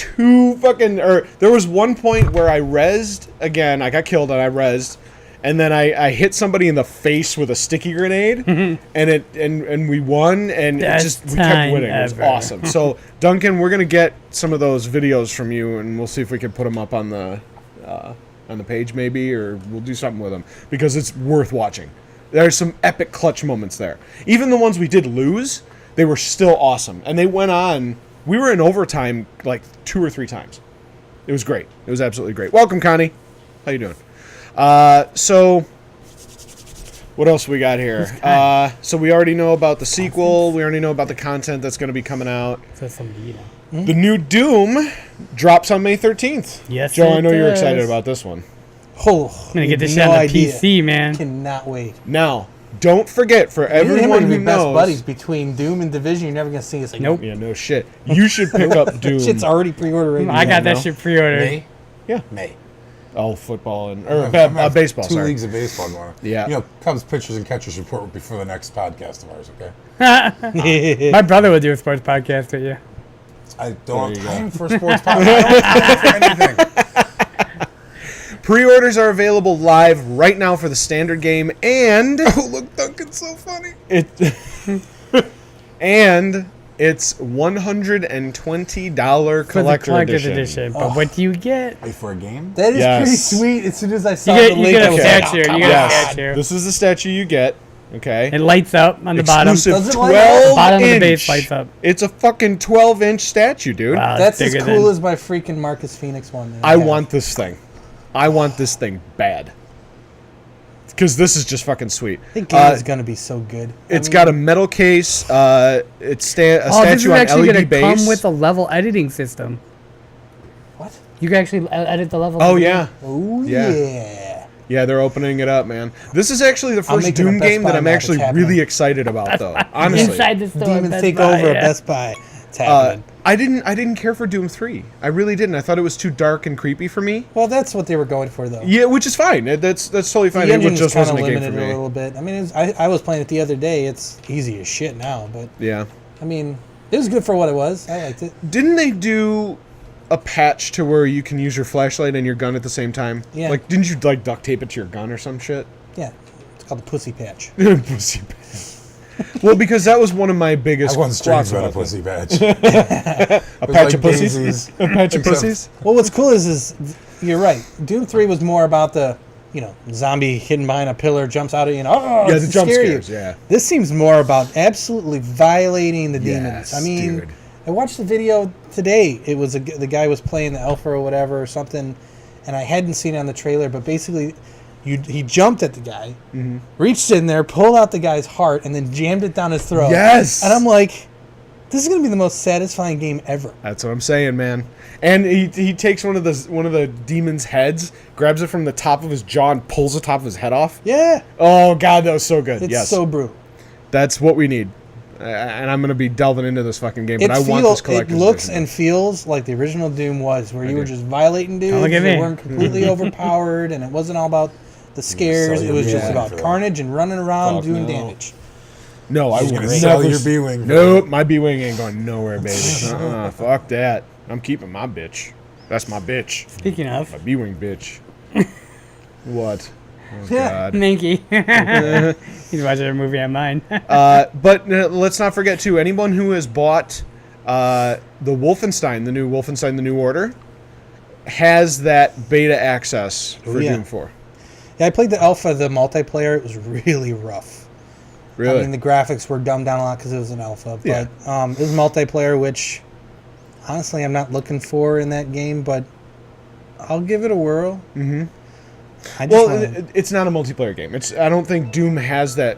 there was one point where I rezzed again. I got killed and I rezzed, and then I hit somebody in the face with a sticky grenade, and we won, and Best we kept time winning. It was ever. awesome. So Duncan, we're gonna get some of those videos from you, and we'll see if we can put them up on the page maybe, or we'll do something with them because it's worth watching. There's some epic clutch moments there. Even the ones we did lose, they were still awesome, and they went on. We were in overtime like 2 or 3 times. It was great. It was absolutely great. Welcome, Connie. How you doing? So what else we got here? So we already know about the sequel. We already know about the content that's going to be coming out. Says somebody, you know. The new Doom drops on May 13th. Yes, Joe, I it know you're does. excited about this one. Oh, I'm gonna get this shit no on the idea. PC, man. Cannot wait. Now, don't forget, for Me and him are everyone gonna who be best knows... buddies between Doom and Division. You're never gonna see us. Like, Nope. Yeah, no shit. You should pick up Doom. Shit's already pre-ordered. Right I got no. that shit pre-ordered. May? Yeah. May. Oh, football and... I'm Or gonna have baseball, 2 sorry. leagues of baseball going on. Yeah. Cubs pitchers and catchers report before the next podcast of ours, okay? My brother would do a sports podcast with you. I don't There have you time for a sports podcast. I don't have time for anything. Pre-orders are available live right now for the standard game, and... Oh, look, Duncan's so funny. And it's $120 For the collector's edition. But what do you get? Wait for a game? That is Yes. pretty sweet. As soon as I saw You the get link, I a was Okay. like, statue. oh, come You get a on. statue. This is the statue you get, okay? It lights up on the bottom. Exclusive Does it light up? 12 Bottom of the inch. base lights up. It's a fucking 12-inch statue, dude. Wow, That's it's as bigger cool than- as my freaking Marcus Phoenix one. that I have. want this thing. I want this thing bad. Because this is just fucking sweet. I think game is gonna be so good. It's got a metal case. It's a Oh, this is statue on actually LED gonna come base. with a level editing system. What? You can actually edit the level. Oh, yeah. Oh Yeah. yeah. Yeah, they're opening it up, man. This is actually the first making a Doom Best game Buy that I'm now, actually it's happening. really excited about, though. Honestly. Inside the store. Demons Best take Buy, over yeah. at Best Buy. It's happening. I didn't care for Doom 3. I really didn't. I thought it was too dark and creepy for me. Well, that's what they were going for, though. Yeah, which is fine. That's totally fine. The It engine is just kind of wasn't a game for limited a me. little bit. I mean, I was playing it the other day. It's easy as shit now, but Yeah. I mean, it was good for what it was. I liked it. Didn't they do a patch to where you can use your flashlight and your gun at the same time? Yeah. Like, didn't you like duct tape it to your gun or some shit? Yeah, it's called the Pussy Patch. Pussy. Well, because that was one of my I biggest once qualms dreamed about a about pussy badge. a patch of pussies. A patch of pussies. Well, what's cool is you're right. Doom 3 was more about the, zombie hidden behind a pillar, jumps out at you, Yeah, the to jump scare scares, you. yeah. This seems more about absolutely violating the Yes, demons. I mean, dude. I watched the video today. It was the guy was playing the alpha or whatever or something, and I hadn't seen it on the trailer, but basically he jumped at the guy, reached in there, pulled out the guy's heart, and then jammed it down his throat. Yes! And I'm like, this is going to be the most satisfying game ever. That's what I'm saying, man. And he takes one of the demon's heads, grabs it from the top of his jaw, and pulls the top of his head off. Yeah. Oh god, that was so good. It's yes, so brutal. that's what we need. And I'm gonna be delving into this fucking game, but I want feels- this collector's It looks edition. and feels like the original Doom was, where you were do. just violating dudes. look at They me. weren't completely overpowered, and it wasn't all about the scares. sell It was your just B-wing about for that. carnage and running around Fuck doing no. damage. No, I He's would gonna never sell your B-wing. Nope, my B-wing ain't going nowhere, baby. Fuck that. I'm keeping my bitch. That's my bitch. Speaking of, My B-wing bitch. What? Oh Yeah. god. Minky. He's watching a movie on mine. But let's not forget too. Anyone who has bought the Wolfenstein, the new Wolfenstein, the New Order, has that beta access for yeah. Doom 4. Yeah, I played the alpha, the multiplayer. It was really rough. Really? I mean, the graphics were dumbed down a lot because it was an alpha. But Yeah. it was multiplayer, which honestly I'm not looking for in that game, but I'll give it a whirl. Mm-hmm. Well, it's not a multiplayer game. I don't think Doom has that.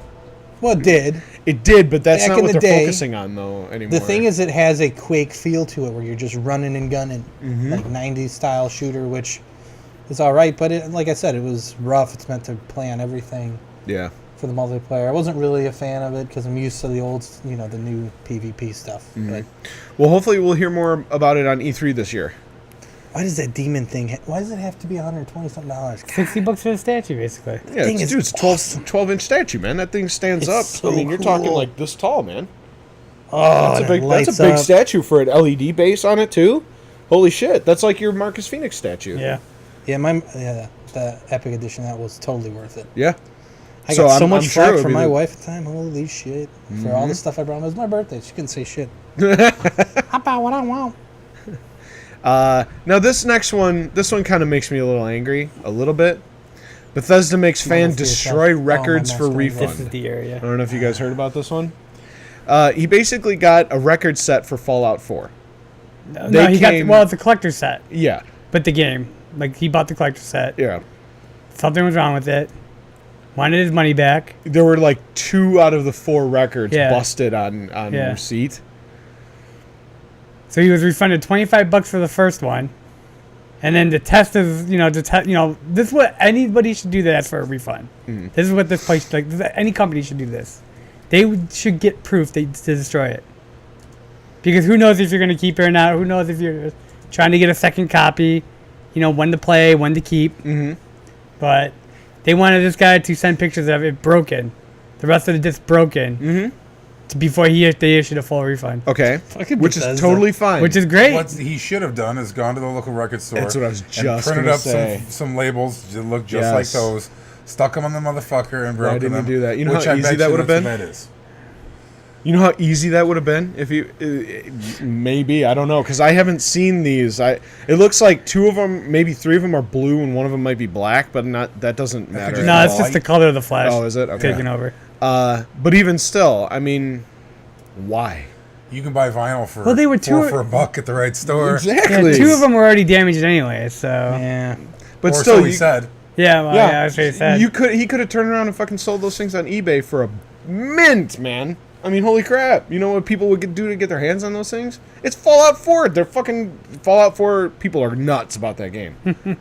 Well, it did. It did, but that's Back not in what the they're day, focusing on though anymore. The thing is, it has a Quake feel to it, where you're just running and gunning, Mm-hmm. like 90s style shooter, which is all right. But like I said, it was rough. It's meant to play on everything yeah. for the multiplayer. I wasn't really a fan of it because I'm used to the old, the new PvP stuff. Mm-hmm. But Well, hopefully we'll hear more about it on E3 this year. why does that demon thing? Why does it have to be $120 something? $60 for the statue, basically. Yeah, thing it's, is dude, it's 12-inch statue, man. That thing stands It's up. so I mean, you're talking cool. like this tall, man. Oh, That's a big lights big up. statue for an LED base on it too. Holy shit, that's like your Marcus Phoenix statue. Yeah. Yeah, the Epic Edition, that was totally worth it. Yeah. I So got so I'm- much I'm sure flack it'll from be my the- wife at the time. Holy shit. For all the stuff I brought. It was my birthday. She couldn't say shit. I buy what I want. Now this next one, kind of makes me a little angry, a little bit. Bethesda makes fan for destroy yourself. records Oh, my for mask on. refund. This is the area. I don't know if you guys heard about this one. He basically got a record set for Fallout 4. No, They he came- got, well, it's a collector set, Yeah, but the game, like he bought the collector set. yeah. Something was wrong with it. Wanted his money back. There were like 2 out of the 4 records Yeah. busted on Yeah. receipt. So he was refunded $25 for the first one, and then the test is, this is what anybody should do that asks for a refund. This is what this place, any company should do this. They should get proof to destroy it, because who knows if you're going to keep it or not? Who knows if you're trying to get a second copy? When to play, when to keep. Mm-hmm. But they wanted this guy to send pictures of it broken, the rest of the disc broken. Mm-hmm. Before they issued a full refund, Okay, Fucking which is Bethesda. totally fine. which is great. What he should have done is gone to the local record store. That's what I was and just printed gonna up say. some labels that look just Yes. like those, stuck them on the motherfucker, and broken didn't them. you do that? You know which how I easy bet that you would have that's been? what That is. You know how easy that would have been if you maybe, I don't know, because I haven't seen these. It looks like 2 of them, maybe 3 of them are blue and 1 of them might be black, but that doesn't matter. just No, it's white. just the color of the flash. Oh, is it? Okay. Taking over. But even still, I mean, why? You can buy vinyl for Well, they were for $1 at the right store. Exactly. Yeah, 2 of them were already damaged anyway, so Yeah. But Or still, so he said. yeah, well, yeah, that's what he said. he could have turned around and fucking sold those things on eBay for a mint, man. I mean, holy crap! You know what people would do to get their hands on those things? It's Fallout 4. They're fucking Fallout 4. People are nuts about that game.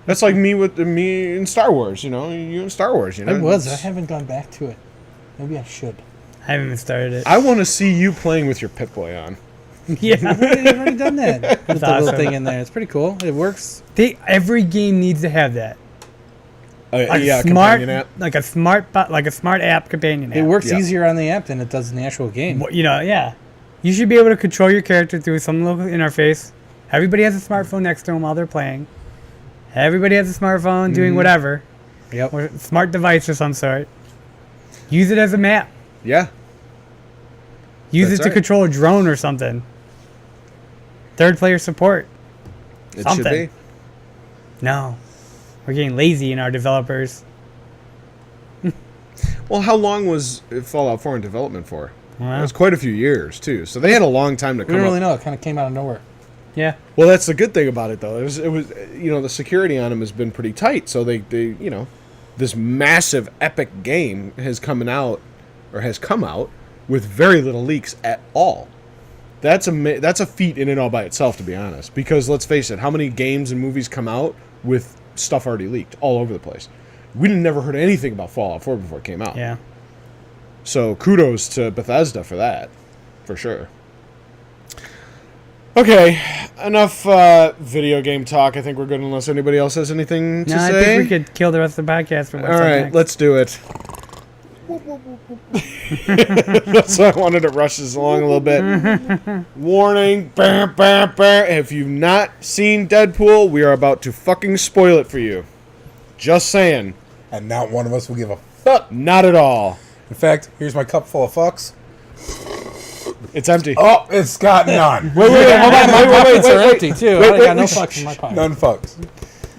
That's like me in Star Wars. You in Star Wars. I haven't gone back to it. Maybe I should. I haven't even started it. I want to see you playing with your Pip-Boy on. Yeah, I've already done that. With the little awesome. thing in there. It's pretty cool. It works. every game needs to have that. Yeah, smart, companion app. like a smart app companion app. It works Yeah. easier on the app than it does in the actual game. Yeah. You should be able to control your character through some little interface. Everybody has a smartphone next to them while they're playing. Everybody has a smartphone doing whatever, Yep. or smart device of some sort. Use it as a map. Yeah. Use That's it to right. control a drone or something. Third player support. It Something. should be. No. We're getting lazy in our developers. Well, how long was Fallout 4 in development for? Well, It was quite a few years too. So they had a long time to We come don't up. really know. It kind of came out of nowhere. yeah. Well, that's the good thing about it, though. It was, the security on them has been pretty tight. So they, this massive epic game has come out with very little leaks at all. That's a feat in and all by itself, to be honest. Because let's face it, how many games and movies come out with stuff already leaked all over the place? We never heard anything about Fallout 4 before it came out. Yeah. So kudos to Bethesda for that, for sure. Okay, enough video game talk. I think we're good unless anybody else has anything to No, I say. think we could kill the rest of the podcast for what's All up right, next. let's do it. So I wanted to rush this along a little bit. Warning, bam, bam, bam. If you've not seen Deadpool, we are about to fucking spoil it for you. Just saying. And not one of us will give a fuck. Not at all. In fact, here's my cup full of fucks. It's empty. Oh, it's got none. Wait, hold on. My pockets are wait. empty too. Wait, I wait, got no wait, fucks in my pocket. None fucks.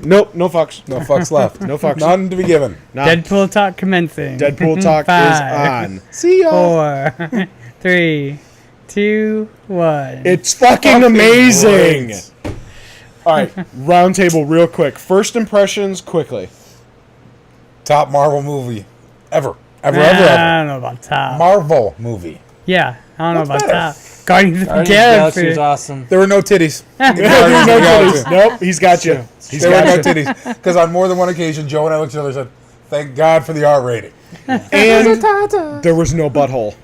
Nope, no fucks. No fucks left. No fucks. None to be given. Nah. Deadpool talk commencing. Deadpool talk is 5, on. See ya. 4, 3, 2, 1. It's fucking Fucking amazing. great. All right, round table real quick. First impressions quickly. Top Marvel movie ever. Ever, I ever, ever. don't know about top. Marvel movie. Yeah, I don't know What's about better? top. Guardians of the Guardians of the Galaxy was Galaxy. awesome. There were no titties. No titties. Nope, he's got you. He's There were got no you. titties. Because on more than one occasion, Joe and I looked at each other and said, thank God for the R rating. And there was no butthole.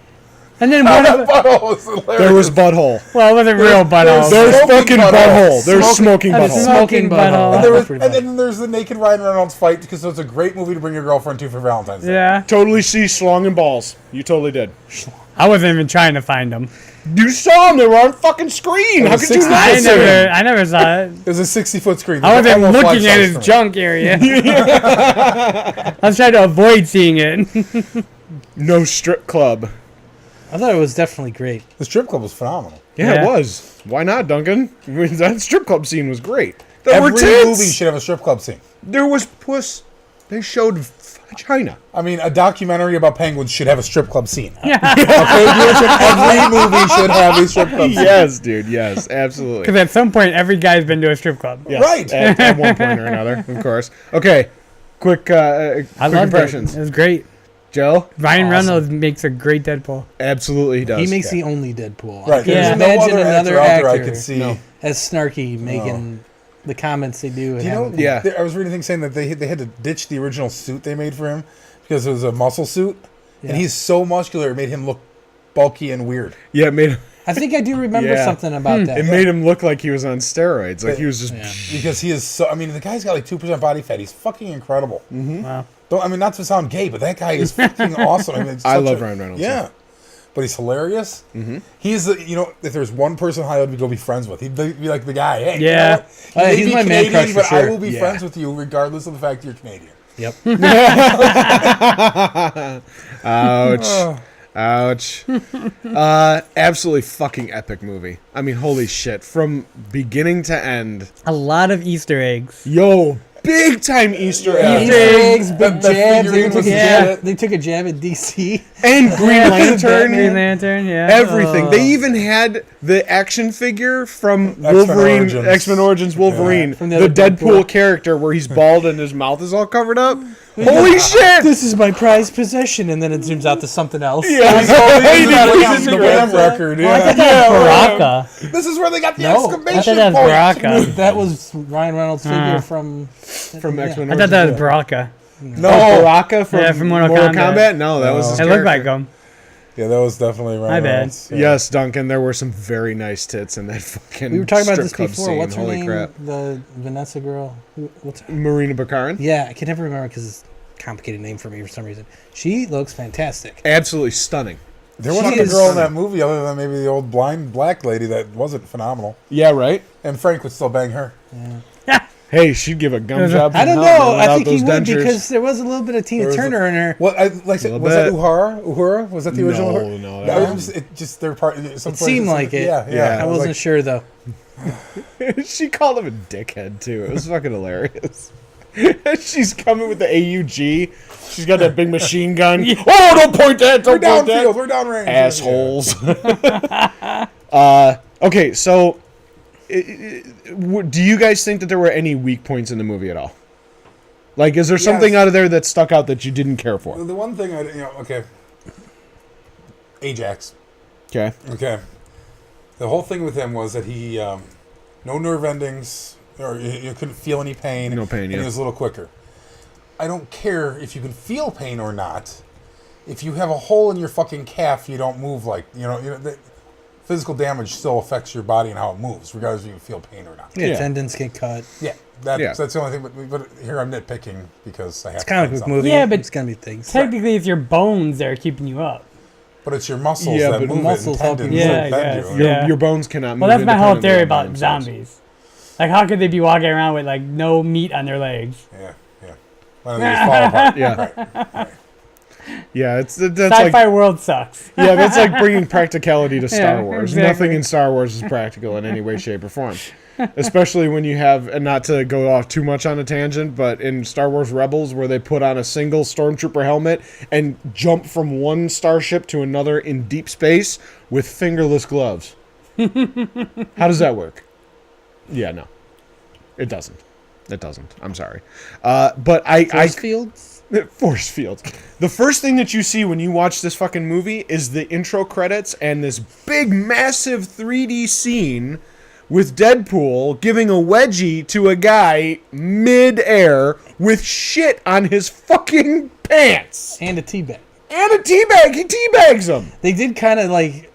And then one of Butthole was hilarious. There was butthole. well, it wasn't real butthole. There's Smoking fucking butthole. butthole. There's Smoking- smoking That is butthole. smoking butthole. And, there was, That's pretty and funny. then there's the naked Ryan Reynolds fight because it's a great movie to bring your girlfriend to for Valentine's Day. Yeah, Totally see schlong and balls. You totally did. I wasn't even trying to find them. You saw them. They were on fucking screen. How was could you 60 not I see them? never saw it. It was a 60-foot screen. I wasn't Almost looking life-size at his for me. junk area. I was trying to avoid seeing it. No strip club. I thought it was definitely great. The strip club was phenomenal. Yeah, Yeah. it was. Why not, Duncan? I mean, that strip club scene was great. There Every were tits. movie should have a strip club scene. There was puss. They showed vagina. I mean, a documentary about penguins should have a strip club scene. Yeah, Okay, every movie should have a strip club scene. Yes, dude. Yes, absolutely. because at some point every guy's been to a strip club. Yes, Right. At one point or another, of course. Okay. Quick I quick loved impressions. it. It was great. Joe? Ryan Awesome. Reynolds makes a great Deadpool. Absolutely he does. He makes the only Deadpool. Right. I can Yeah. There's no imagine other another actor out actor there I could see. No. as snarky making the comments they do. And Do you know? having- Yeah. I was reading things saying that they had to ditch the original suit they made for him because it was a muscle suit, and Yeah. he's so muscular it made him look bulky and weird. Yeah, it made I think I do remember Yeah. something about that. it made him look like he was on steroids. Like he was just Because he is so. I mean, the guy's got like 2% body fat. He's fucking incredible. Wow. Don't, I mean, not to sound gay, but that guy is fucking awesome. I mean, it's I such love Ryan Reynolds, Yeah. But he's hilarious. Mm-hmm. He's the, if there's one person Hollywood would go be friends with, he'd be like the guy. Hey, you know Yeah. what? You may He's be my man Canadian, crush for but I sure. will be Yeah. friends with you regardless of the fact you're Canadian. Yep. ouch. Ouch. Absolutely fucking epic movie. I mean, holy shit. From beginning to end. A lot of Easter eggs. Yo, big time Easter eggs. Easter eggs, big That jabs. figurine was They took a jab at DC. And Green Lantern. Green Lantern, yeah. Everything. They even had the action figure from X-Men Wolverine, Origins. X-Men Origins Wolverine, From the the other Deadpool Deadpool. character where he's bald and his mouth is all covered up. Holy shit! This is my prized possession, and then it zooms out to something else. Yeah, He's he's the Ram record. I thought Yeah. that was Baraka. This is where they got the No, exclamation I thought that was point. Baraka. That was Ryan Reynolds' figure from from yeah. X-Men. I thought that was Baraka. No. Oh, Baraka from, Yeah, from Mortal Mortal Kombat. Kombat. No, that was his It looked like character. him. Yeah, that was definitely Ryan My bad. Reynolds. Yeah. Yes, Duncan, there were some very nice tits in that fucking We were talking about strip this club before. scene. What's her Holy name? crap. The Vanessa girl. What's her? Marina Baccarin? Yeah, I can never remember because it's a complicated name for me for some reason. She looks fantastic. Absolutely stunning. There wasn't She a is- girl in that movie other than maybe the old blind black lady that wasn't phenomenal. Yeah, right? And Frank would still bang her. Hey, she'd give a gum job. I don't from know. hell I without think he those would dentures. because there was a little bit of Tina Turner in her. What I like said, Little was that bit. Uhura? Uhura was that the original? No, Uhura? no, That that was just their part. It seemed like it. Yeah, Yeah. I was wasn't like, sure though. She called him a dickhead too. It was fucking hilarious. She's coming with the AUG. She's got that big machine gun. Oh, don't point that! We're Don't point that! downfield. We're downrange. Assholes. Okay, so do you guys think that there were any weak points in the movie at all? Like, is there something Yes. out of there that stuck out that you didn't care for? The one thing okay. Ajax. Okay. Okay. The whole thing with him was that he, no nerve endings, or you couldn't feel any pain. No pain, and yeah. he was a little quicker. I don't care if you can feel pain or not. If you have a hole in your fucking calf, you don't move like, the physical damage still affects your body and how it moves, regardless if you feel pain or not. Yeah, Yeah. tendons get cut. Yeah, that's the only thing. But here I'm nitpicking because I have It's kind of a movie. Yeah, but it's gonna be things. Technically, it's your bones that are keeping you up. But it's your muscles Yeah, that but move muscles it help and you tendons move. that Yeah, I bend guess. you. Yeah. Your bones cannot move. Well, that's my whole independently theory of about themselves. zombies. Like, how could they be walking around with like no meat on their legs? Yeah. Well, they just fall apart. Yeah. Right. Yeah, that's Sci-fi like world sucks. yeah, that's like bringing practicality to Star Yeah, Wars. exactly. Nothing in Star Wars is practical in any way, shape, or form. Especially when you have, and not to go off too much on a tangent, but in Star Wars Rebels, where they put on a single stormtrooper helmet and jump from one starship to another in deep space with fingerless gloves. How does that work? Yeah, no, it doesn't. It doesn't. I'm sorry, but Force fields. Force fields. The first thing that you see when you watch this fucking movie is the intro credits and this big, massive 3D scene with Deadpool giving a wedgie to a guy mid-air with shit on his fucking pants. And a teabag. And a teabag. He teabags him. They did kind of like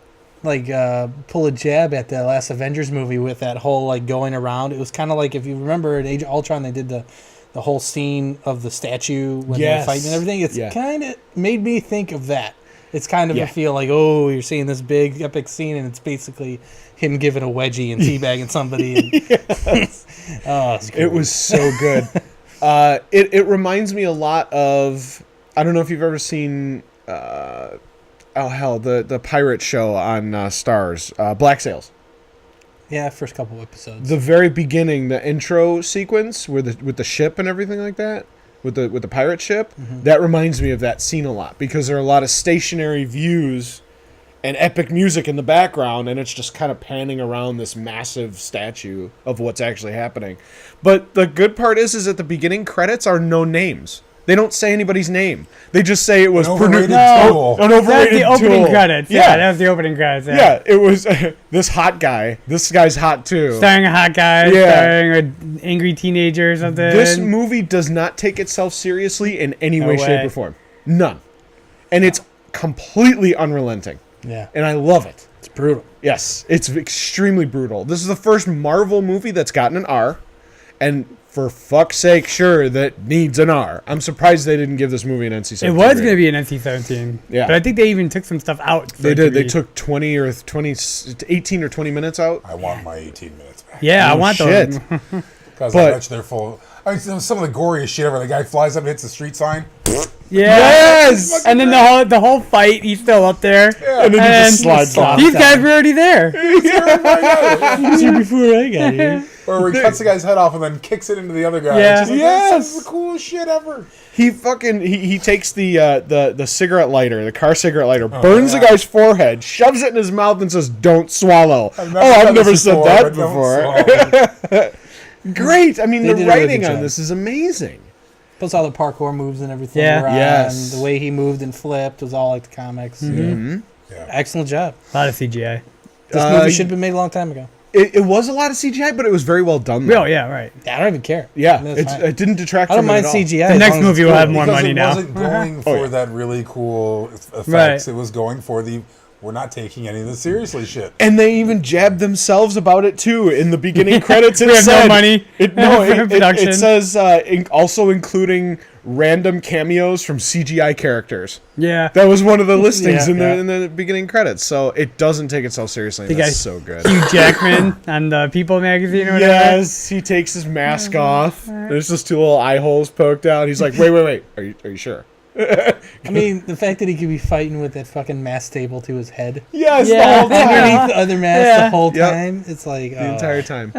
pull a jab at the last Avengers movie with that whole like going around. It was kind of like, if you remember in Age of Ultron, they did the whole scene of the statue when Yes. they're fighting and everything. It's Yeah. kind of made me think of that. It's kind of Yeah. a feel like, oh, you're seeing this big epic scene, and it's basically him giving a wedgie and teabagging somebody. And oh, it's It was so good. It reminds me a lot of, I don't know if you've ever seen the pirate show on Stars, Black Sails. yeah, first couple episodes. The very beginning, the intro sequence with the ship and everything like that, with the pirate ship, that reminds me of that scene a lot, because there are a lot of stationary views and epic music in the background, and it's just kind of panning around this massive statue of what's actually happening. But the good part is at the beginning credits are no names. They don't say anybody's name. They just say it was An overrated produced- tool. An That's overrated the opening tool. credits. Yeah, that was the opening credits. Yeah, it was this hot guy. This guy's hot too. Starring a hot guy, Yeah. starring an angry teenager or something. This movie does not take itself seriously in any way, way. shape, or form. None. And it's completely unrelenting. yeah, And I love it. it's brutal. Yes, it's extremely brutal. This is the first Marvel movie that's gotten an R. And for fuck's sake, sure, that needs an R. I'm surprised they didn't give this movie an NC-17. It was going to be an NC-17. Yeah. But I think they even took some stuff out. for They it to did. They be- took 18 or 20 minutes out. I want my 18 minutes back. Yeah, I Oh, want shit. those. Because But- I bet you they're full. I mean, some of the goriest shit ever. The guy flies up and hits the street sign. Yeah. Yes! And then the whole fight, he's still up there. And then he just slides down. These guys were already there. Before I got here. Or where he cuts the guy's head off and then kicks it into the other guy. Yeah. It's just like, Yes. This is the coolest shit ever. He takes the cigarette lighter, the car cigarette lighter, burns yeah. the guy's forehead, shoves it in his mouth, and says, "Don't swallow." I've I've never this said before, that but don't before. swallow. Great. I mean, They the did a really writing good on job. this is amazing. Plus all the parkour moves and everything. Yeah. were on, Yes. The way he moved and flipped was all like the comics. Mm-hmm. Yeah. Excellent job. A lot of CGI. This movie should have been made a long time ago. It was a lot of CGI, but it was very well done. though. Oh, yeah, right. I don't even care. Yeah, That's fine. it didn't detract I don't from it mind at all. CGI. The as next long as movie it's will cool. have more Because money it now. wasn't going for yeah. that really cool effects. Right. It was going for the we're not taking any of this seriously shit. And they even jabbed themselves about it too in the beginning credits. It We have no said, money It, for production. it says also including random cameos from CGI characters. Yeah. That was one of the listings Yeah, in the beginning credits. So it doesn't take itself seriously. And The that's guy- so good. Hugh Jackman on the People magazine or whatever. Yes, he takes his mask off. There's just two little eye holes poked out. He's like, wait. Are you sure? I mean, the fact that he could be fighting with that fucking mask table to his head Yes, Yeah. the whole time. underneath the other mask Yeah. the whole Yep. time. It's like The entire time.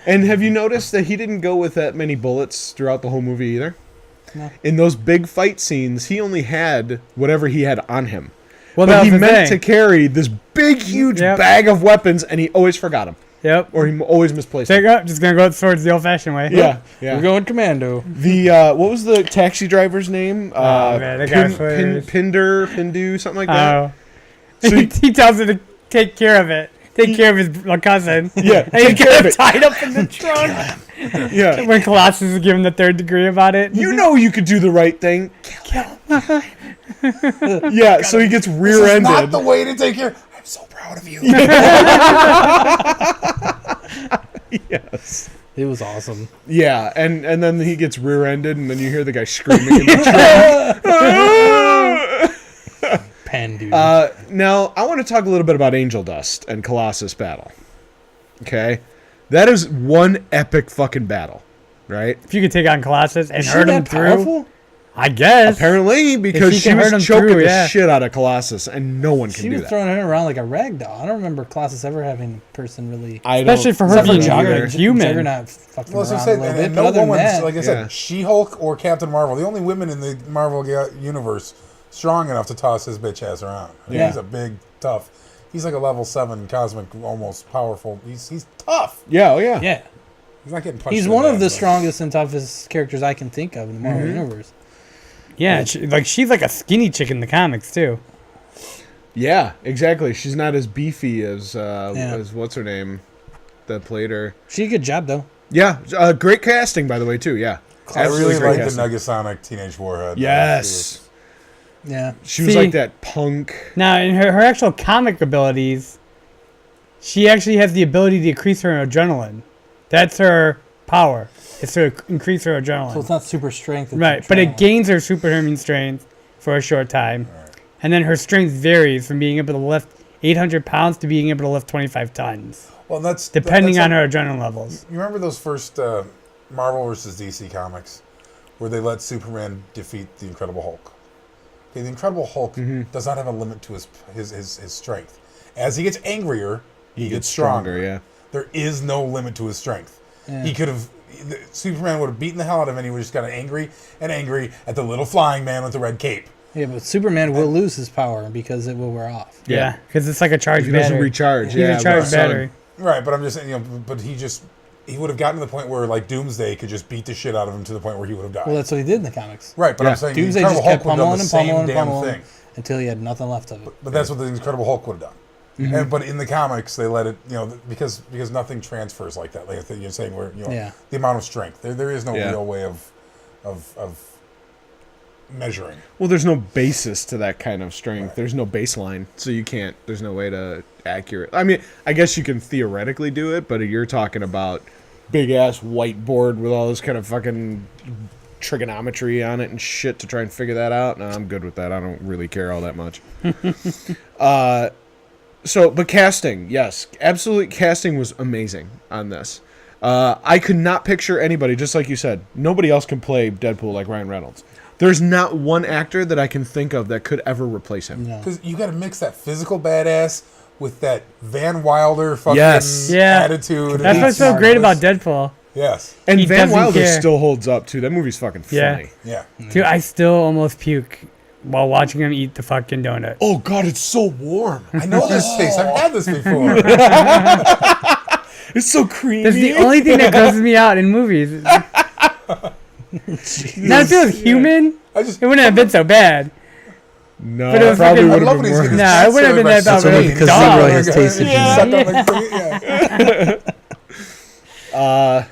And have you noticed that he didn't go with that many bullets throughout the whole movie either? No. In those big fight scenes, he only had whatever he had on him. Well, But that he was the meant thing. to carry this big, huge Yep. bag of weapons, and he always forgot them. Yep. Or he always misplaced Take them. up. Just gonna go towards the old-fashioned way. Yeah. we're going commando. The, what was the taxi driver's name? Man, that guy was hilarious. Pindu, something like that. Oh. So he tells her to take care of it. Take care of his cousin. Yeah, And he's take care of it. tied up in the trunk. Yeah. When Colossus is given the third degree about it. You know you could do the right thing. Kill him. Yeah, so he gets This is rear-ended. not the way to take care. I'm so proud of you. Yes. It was awesome. Yeah, and then he gets rear-ended, and then you hear the guy screaming in the trunk. Pen dude. Now, I want to talk a little bit about Angel Dust and Colossus battle. Okay? That is one epic fucking battle, right? If you could take on Colossus and Is she hurt him that through, powerful? I guess. Apparently, because she she can hurt him was choking through, the yeah. shit out of Colossus, and no one can she do was that. throwing him around like a rag doll. I don't remember Colossus ever having a person really. Especially for her Except for being Juggernaut. human. Juggernaut fucked him Well, so around say, a little and, bit, and but no other than woman, that, like I said, Yeah. She-Hulk or Captain Marvel, the only women in the Marvel universe strong enough to toss his bitch ass around. I mean, Yeah. He's a big, tough. He's like a level 7 cosmic, almost powerful. He's tough. Yeah, oh yeah. yeah, He's not getting punched. he's in one of ass, the but- strongest and toughest characters I can think of in the Marvel universe. Yeah, she's like a skinny chick in the comics too. Yeah, exactly. She's not as beefy as what's her name that played her. She did a good job though. Yeah, great casting, by the way, too. Yeah. I Absolutely really great like the casting. Negasonic Teenage Warhead. Yes. Yeah, She was See- like that punk. Now, in her actual comic abilities, she actually has the ability to increase her adrenaline. That's her power. It's to increase her adrenaline. so it's not super strength. It's Right, but it adrenaline. gains her superhuman strength for a short time. And then her strength varies from being able to lift 800 pounds to being able to lift 25 tons, Well, that's depending that's on like- her adrenaline levels. You remember those first Marvel versus DC comics where they let Superman defeat the Incredible Hulk? Okay, the Incredible Hulk does not have a limit to his strength. As he gets angrier, he gets stronger. Yeah. There is no limit to his strength. Yeah. He could have. Superman would have beaten the hell out of him, and he would have just got angry at the little flying man with the red cape. Yeah, but Superman will lose his power because it will wear off. Yeah, because it's like a charged He battery. doesn't recharge. He's Yeah. a charged but- battery. Right, but I'm just saying, but he would have gotten to the point where like Doomsday could just beat the shit out of him to the point where he would have died. Well, that's what he did in the comics. Right, but Yeah. I'm saying Doomsday the just Incredible kept Hulk would have done pummeling the and same pummeling and damn pummeling thing. until he had nothing left of it. But that's what the Incredible Hulk would have done. And but in the comics, they let it, because nothing transfers like that. Like you're saying, where Yeah. the amount of strength, there is no Yeah. real way of measuring. Well, there's no basis to that kind of strength. Right. There's no baseline, so you can't. There's no way to accurate. I mean, I guess you can theoretically do it, but you're talking about big ass whiteboard with all this kind of fucking trigonometry on it and shit to try and figure that out. No, I'm good with that. I don't really care all that much. But casting, yes, absolute casting was amazing on this. I could not picture anybody, just like you said, nobody else can play Deadpool like Ryan Reynolds. There's not one actor that I can think of that could ever replace him. No. Because you got to mix that physical badass with that Van Wilder fucking Yes. Yeah. attitude. That's what's so smart. great about Deadpool. Yes. And He Van doesn't Wilder care. still holds up too. That movie's fucking Yeah. funny. Yeah. Dude, I still almost puke while watching him eat the fucking donut. Oh god, it's so warm. I know this taste. I've had this before. It's so creamy. That's the only thing that grosses me out in movies. Now, if it was human, I just it wouldn't have been so bad. No, But it was probably fucking- would I love have when been he's worse. getting Nah, it wouldn't have been that bad. That's only because Dog. Leroy has tasted Yeah. human.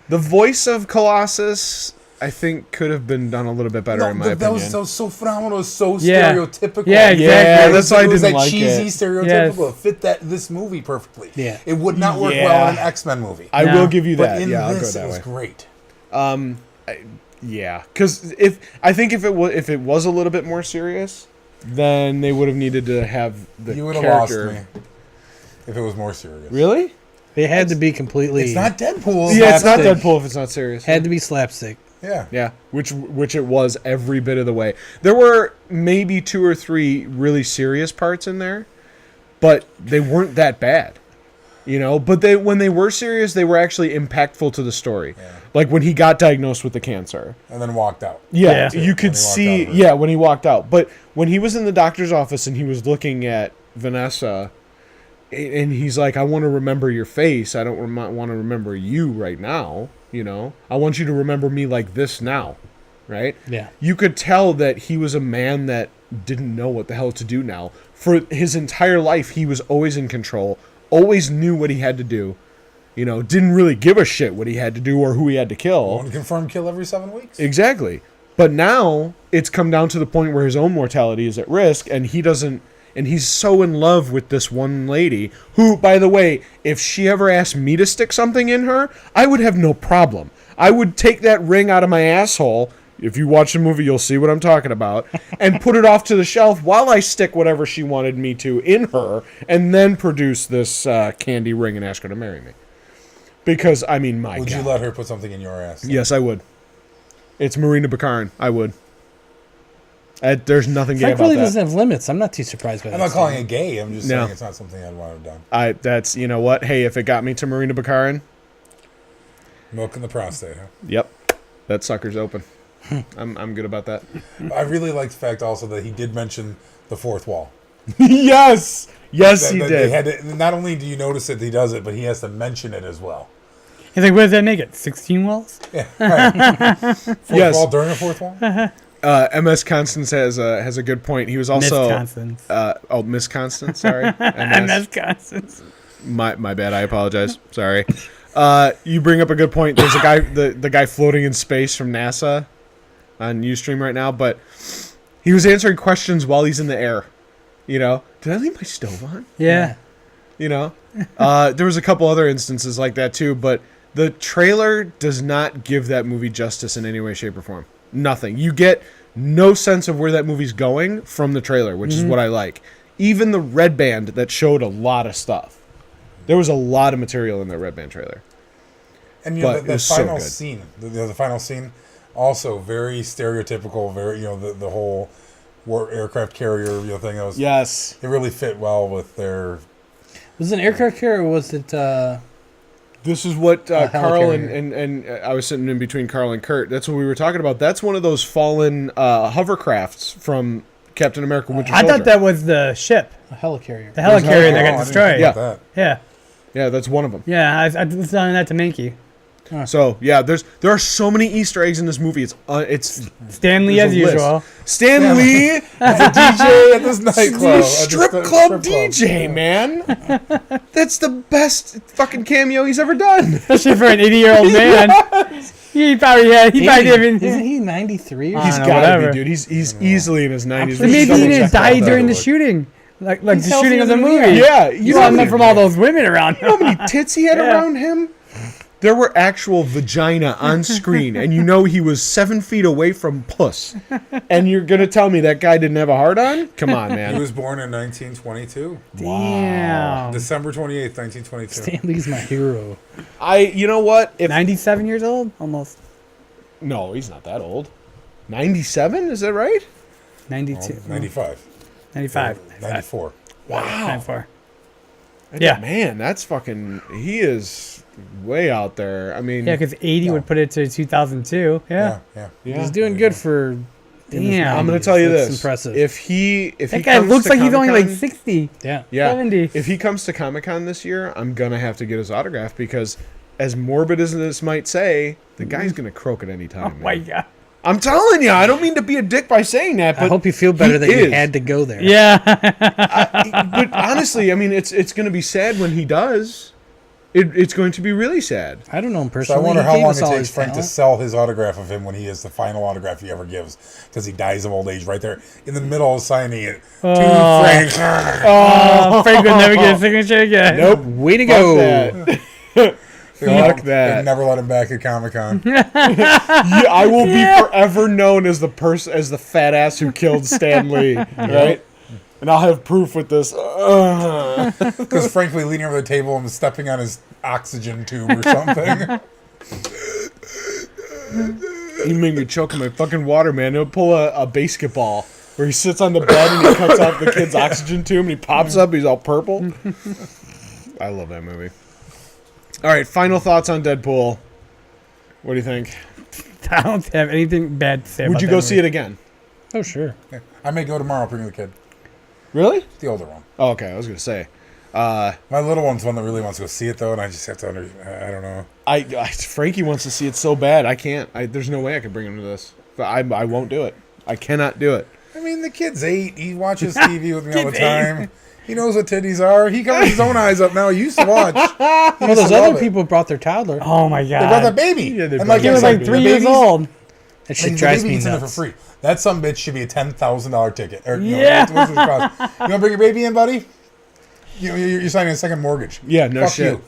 The voice of Colossus, I think could have been done a little bit better in my that opinion. was so phenomenal. It was so Yeah. stereotypical. Yeah, exactly. Yeah, that's why I It was didn't that like cheesy, it. stereotypical. Yes. It fit this movie perfectly. Yeah. It would not work Yeah. well in an X-Men movie. I No. will give you but that. in Yeah, I'll go this, that it was way. great. Yeah, because if it was a little bit more serious, then they would have needed to have the You would have lost character. me if it was more serious. Really? They had to be completely. It's not Deadpool. Yeah, it's not Slapstick. Deadpool if it's not serious. Had to be slapstick. Yeah. Yeah, which it was every bit of the way. There were maybe 2 or 3 really serious parts in there, but they weren't that bad. You know, but when they were serious, they were actually impactful to the story. Yeah. Like when he got diagnosed with the cancer. And then walked out. Yeah, Yeah. you could When he walked see. out of it. Yeah, when he walked out. But when he was in the doctor's office and he was looking at Vanessa, and he's like, "I want to remember your face. I don't want to remember you right now. You know, I want you to remember me like this now." Right? Yeah. You could tell that he was a man that didn't know what the hell to do now. For his entire life, he was always in control, always knew what he had to do. You know, didn't really give a shit what he had to do or who he had to kill. One confirmed kill every 7 weeks. Exactly. But now it's come down to the point where his own mortality is at risk, and he doesn't. And he's so in love with this one lady who, by the way, if she ever asked me to stick something in her, I would have no problem. I would take that ring out of my asshole. If you watch the movie, you'll see what I'm talking about, and put it off to the shelf while I stick whatever she wanted me to in her, and then produce this candy ring and ask her to marry me. Because, I mean, my Would God. you let her put something in your ass? Yes, I would. It's Marina Baccarin. I would. There's nothing gay Frank about really that. doesn't have limits. I'm not too surprised by that. I'm not calling it gay. I'm just No. saying it's not something I'd want to have done. That's, you know what? Hey, if it got me to Marina Baccarin, Milk in the prostate, huh? yep, that sucker's open. I'm good about that. I really like the fact also that he did mention the fourth wall. Yes, yes, he That did. They had to, not only do you notice that he does it, but he has to mention it as well. He's like, what does that make it? 16 wells? Yeah, right. Fourth Yes. wall during a fourth wall? MS Constance has a good point. He was also Miss Constance. Miss Constance. Sorry, MS Constance. My bad. I apologize. Sorry. You bring up a good point. There's a guy, the guy floating in space from NASA on Ustream right now, but he was answering questions while he's in the air. You know, did I leave my stove on? Yeah. You know, there was a couple other instances like that too, but the trailer does not give that movie justice in any way, shape, or form. Nothing. You get no sense of where that movie's going from the trailer, which is what I like. Even the Red Band that showed a lot of stuff. There was a lot of material in the Red Band trailer. And you know, But it the was so final good. scene, the final scene, also very stereotypical. Very, you know, the whole war aircraft carrier thing. That was, Yes. it really fit well with their. Was it an aircraft carrier or was it? This is what Carl helicarrier. and I was sitting in between Carl and Kurt. That's what we were talking about. That's one of those fallen hovercrafts from Captain America Winter I Soldier. thought that was the ship. A helicarrier. The helicarrier that Oh, I got didn't destroyed. think Yeah. about that. Yeah. Yeah, that's one of them. Yeah, I was telling that to Mankey. So yeah, there are so many Easter eggs in this movie. It's Stanley, there's as a list. usual. Stan Lee, DJ at this nightclub. at strip this club DJ, man. That's the best fucking cameo he's ever done. Especially for an 80-year-old man. He probably didn't Isn't even. he 93 or I He's don't something? know, gotta whatever. be, dude. He's easily in his 90s. But maybe he Double didn't check die that. during the shooting. Like the healthier shooting of the than we movie. are. Yeah, You saw him from all those women around You know him. how many tits he had Yeah. around him? There were actual vagina on screen, and you know he was 7 feet away from puss. And you're gonna tell me that guy didn't have a heart on? Come on, He man. was born in 1922, Damn. December 28th, 1922. Stanley's my hero. You know what? If 97 years old? Almost. no, he's not that old. 97, is that right? 92. 95, 95. 94. Wow. 94. Yeah. Man, that's fucking. He is way out there. I mean, Yeah, because 80 would put it to 2002. Yeah. Yeah. yeah. He's doing good for. Damn. I'm gonna tell you That's this. impressive. If he That he guy comes looks to like he's only like Comic-Con- 60. Yeah. Yeah. 70. If he comes to Comic-Con this year, I'm going to have to get his autograph because, as morbid as this might say, the guy's going to croak at any time. Oh my man. god. I'm telling you, I don't mean to be a dick by saying that, but I hope you feel better he that you is. had to go there. Yeah. But honestly, I mean, it's going to be sad when he does. It's going to be really sad. I don't know him So I personally. wonder He how gave long us it all takes his Frank to talent. sell his autograph of him when he is the final autograph he ever gives, because he dies of old age right there in the middle of signing it to Frank. Frank will never get a signature again. Nope. Way to Fuck go. that. Fuck that. They never let him back at Comic-Con. Yeah, I will be forever known as the fat ass who killed Stan Lee, right? And I'll have proof with this. Because Frank will be leaning over the table and stepping on his oxygen tube or something. You made me choke on my fucking water, man. He'll pull a basketball where he sits on the bed and he cuts off the kid's oxygen tube and he pops up. He's all purple. I love that movie. All right, final thoughts on Deadpool. What do you think? I don't have anything bad to say Would about you that go movie. see it again? Oh, sure. I may go tomorrow, bring the kid. Really? The older one. Oh, okay, I was gonna say. My little one's one that really wants to go see it, though, and I just have to I don't know. Frankie wants to see it so bad. I can't. There's no way I can bring him to this. But I won't do it. I cannot do it. I mean, the kid's 8. He watches TV with me all the time. He knows what titties are. He covers his own eyes up now. He used to watch. Well, those other people brought their toddler. Oh my They brought that god. baby. Yeah, they and brought He that was I like said, 3 the years baby's- old. That I mean, shit the drives baby me gets in there for nuts. free. That some bitch should be a $10,000 ticket. Or, Yeah. what's it cost? You want to bring your baby in, buddy? You're signing a second mortgage. Yeah, no Fuck shit. you.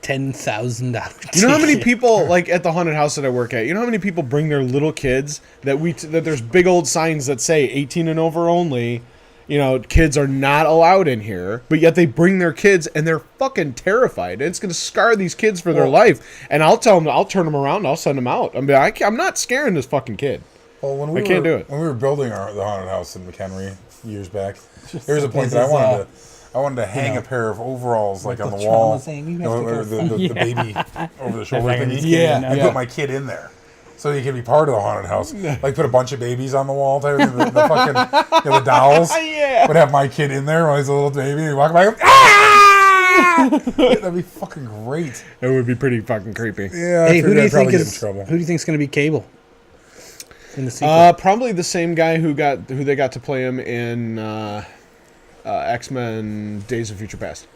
$10,000. You know how many people, like at the haunted house that I work at, you know how many people bring their little kids that there's big old signs that say 18 and over only. You know, kids are not allowed in here, but yet they bring their kids and they're fucking terrified. It's going to scar these kids for their life. And I'll tell them, I'll turn them around, I'll send them out. I'm not scaring this fucking kid. Well, when we I can't were, do it. When we were building the haunted house in McHenry years back, there was a point that I wanted to hang a pair of overalls like on the trauma wall, thing, you you have know, to or go the baby over the shoulder like thing. a kid Yeah, in there. And put my kid in there. So he could be part of the haunted house. Like put a bunch of babies on the wall there. The fucking the dolls. Yeah. Would have my kid in there while he's a little baby. He'd walk by. Ah! That'd be fucking great. It would be pretty fucking creepy. Yeah. Hey, who do you I'd probably think get is in trouble. who do you think's going to be Cable in the sequel? Probably the same guy who they got to play him in X-Men: Days of Future Past.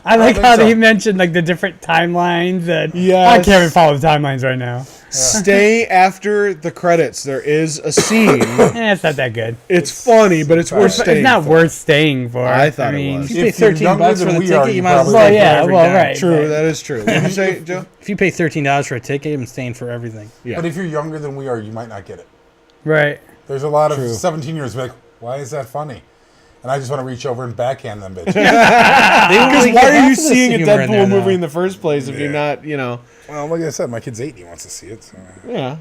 I like think how so. they mentioned like the different timelines and Yes. I can't even follow the timelines right now. Stay after the credits. There is a scene. It's not that good. It's funny, but it's worth It's staying. not for. worth staying for. I thought it was. If you pay If you're $13 younger for than the we are, ticket, you you might as probably- well Well, pay yeah, for every well, dime. right. True, that is true. What did you say, Joe? If you pay $13 for a ticket, I'm staying for everything. Yeah. But if you're younger than we are, you might not get it. Right. There's a lot of True. 17-years like, why is that funny? And I just want to reach over and backhand them bitches. Because why are you seeing a humor in there, Deadpool movie though. in the first place if you're not, Well, like I said, my kid's 8 and he wants to see it. So. yeah.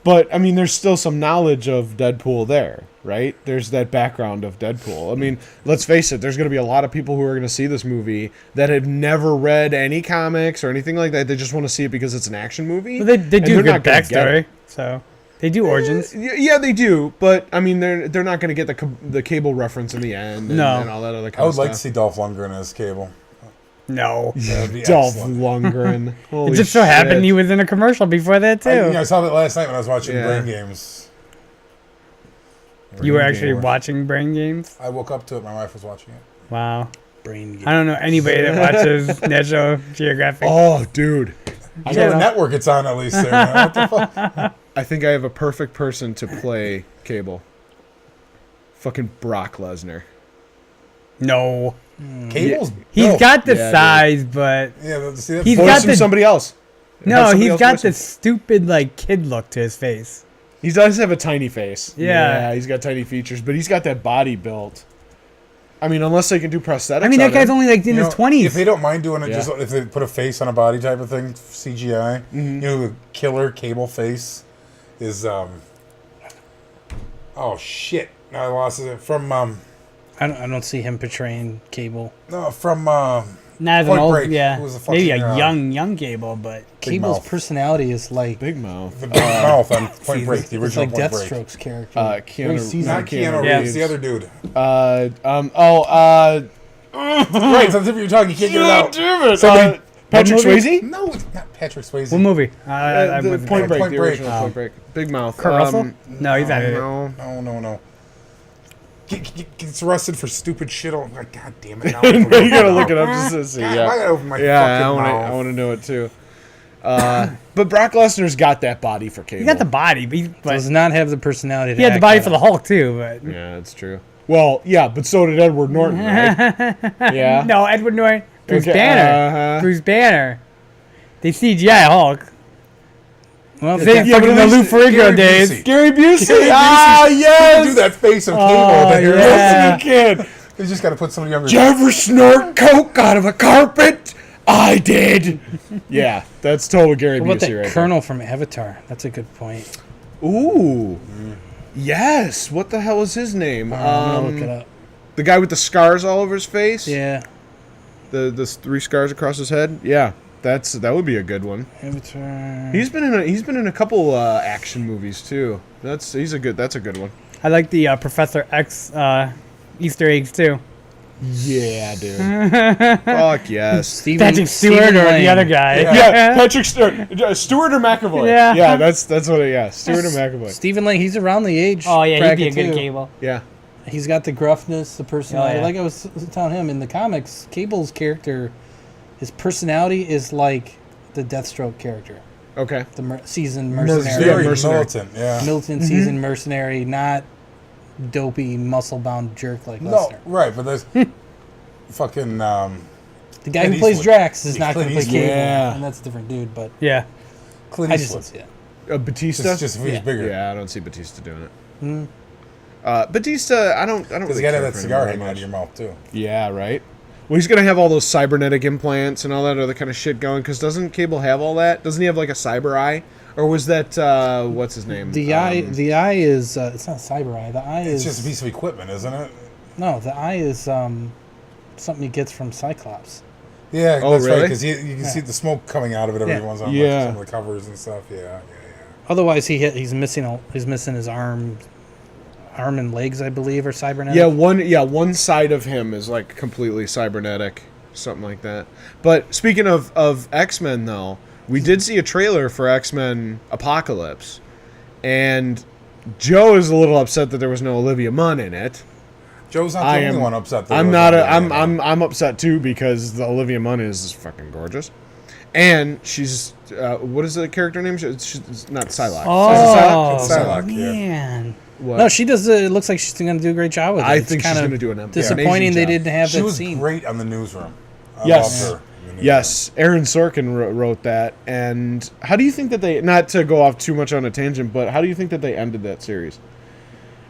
But, I mean, there's still some knowledge of Deadpool there, right? There's that background of Deadpool. I mean, let's face it, there's going to be a lot of people who are going to see this movie that have never read any comics or anything like that. They just want to see it because it's an action movie. Well, they and do they're good not gonna get backstory, it. so they do origins. Yeah, they do, but I mean, they're not going to get the Cable reference in the end, and, No. and all that other kind I would of like to stuff. see Dolph Lundgren as Cable. No. That'd be Dolph excellent. Lundgren. It Holy just so shit. happened he was in a commercial before that too. I saw that last night when I was watching Yeah. Brain Games. You were Brain actually Games. watching Brain Games? I woke up to it. My wife was watching it. Wow. Brain I don't know anybody that watches National Geographic. Oh, dude. You know the network it's on at least there. Man. What the fuck? I think I have a perfect person to play Cable. Fucking Brock Lesnar. No. Cable's He's built. got the Yeah, dude. size, but Yeah, see, that's He's Voice got him the- somebody else. no, Have somebody he's else got voice him. this stupid like kid look to his face. He does have a tiny face. Yeah. he's got tiny features, but he's got that body built. I mean, unless they can do prosthetics. I mean, that on guy's him. only like in You his know, 20s. If they don't mind doing it, Yeah. just if they put a face on a body type of thing, CGI. You know, the killer Cable face is oh shit! Now I lost it from I don't see him portraying Cable. no from Not as an Point old, Break. yeah. Who was the Maybe a fucking, young Cable, but Cable's mouth. personality is like Big mouth. the big mouth on Point Break, the it's original like Point Break. Deathstroke's character. Keanu, Very seasoned. Not Keanu Yeah. Reeves, the other dude. Right, Right, so if you're talking, you can't get it out. damn it. Somebody- Patrick What movie? Swayze? No, it's not Patrick Swayze. what movie? I The wasn't Point there. Break, Point the Break. original Point Break. Big mouth. Kurt Russell? No, he's not in it. No. No. gets arrested for stupid shit. I'm like, God damn it! Now You gotta look it up just to see. God, Yeah, I gotta open my yeah, fucking mouth. I want to know it too. But Brock Lesnar's got that body for Cable. He got the body, but Does not have the personality. he had the body for the Hulk too. But Yeah, that's true. Well, yeah, but so did Edward Norton, right? Yeah. no, Edward Norton, Bruce Okay, Banner, Bruce Banner. They CGI Hulk. Well, They Yeah, but fucking at the Lou least Ferrigno Gary days. Busey. Gary Busey. Gary Ah, Busey. yes. You do that face of Cable. Oh, that you're yeah. Yes, you can. You just got to put somebody under. Did you ever snort coke out of a carpet? I did. Yeah, that's total Gary what about Busey that right Colonel from Avatar? That's a good point. there. Ooh. Yes. What the hell is his name? I'm gonna look it up. The guy with the scars all over his face. Yeah, The 3 scars across his head. Yeah, that would be a good one. Avatar. He's been in a couple action movies too. That's a good one. I like the Professor X Easter eggs too. Yeah, dude. Fuck yes. Stephen, Patrick Stewart Stephen or the Lang. other guy. Yeah, Patrick Stewart. Stewart or McAvoy? Yeah. Yeah, that's what. Yeah, Stewart or McAvoy. Stephen Lang. He's around the age. Oh yeah, he'd be a bracket, good too. Cable. Yeah. He's got the gruffness, the personality. Oh, yeah. Like I was telling him in the comics, Cable's character, his personality is like the Deathstroke character, Okay. the seasoned Yeah, mercenary, Very mercenary. militant. Yeah. militant seasoned mercenary, not dopey muscle bound jerk like No, Lesnar. right, but there's fucking. The guy Clint who plays Eastwood. Drax is not Clint going to play Eastwood. Cable, Yeah. and that's a different dude. But Yeah. Clint I just Eastwood. don't see it. Batista. Just if he's Yeah. bigger. Yeah, I don't see Batista doing it. Batista, I don't. Because Really you got to care have that for him cigar very hanging out of much. your mouth too. Yeah, right. Well, he's gonna have all those cybernetic implants and all that other kind of shit going. Because doesn't Cable have all that? Doesn't he have like a cyber eye? Or was that what's his name? The eye is it's not cyber eye. The eye It's is just a piece of equipment, isn't it? no. The eye is something he gets from Cyclops. Yeah, Oh, that's right. really? Because you can see the smoke coming out of it every Yeah. once in a Yeah. while. Some of the covers and stuff. Yeah. Otherwise, he's missing his arm and legs, I believe, are cybernetic. one side of him is like completely cybernetic, something like that. But speaking of X-Men, though, we did see a trailer for X-Men Apocalypse, and Joe is a little upset that there was no Olivia Munn in it. Joe's not the I only am. one upset. that I'm it was not. on the I'm upset too because the Olivia Munn is fucking gorgeous, and she's what is the character name? She's not Psylocke. Oh, It's Psylocke, yeah. man. What? No, she does. It looks like she's going to do a great job with it. I It's think she's kinda gonna do an disappointing amazing they job. didn't have She that was scene. great on the newsroom. I Yes. loved her. in the Yes, Aaron Sorkin wrote that. And how do you think that they, not to go off too much on a tangent, but how do you think that they ended that series?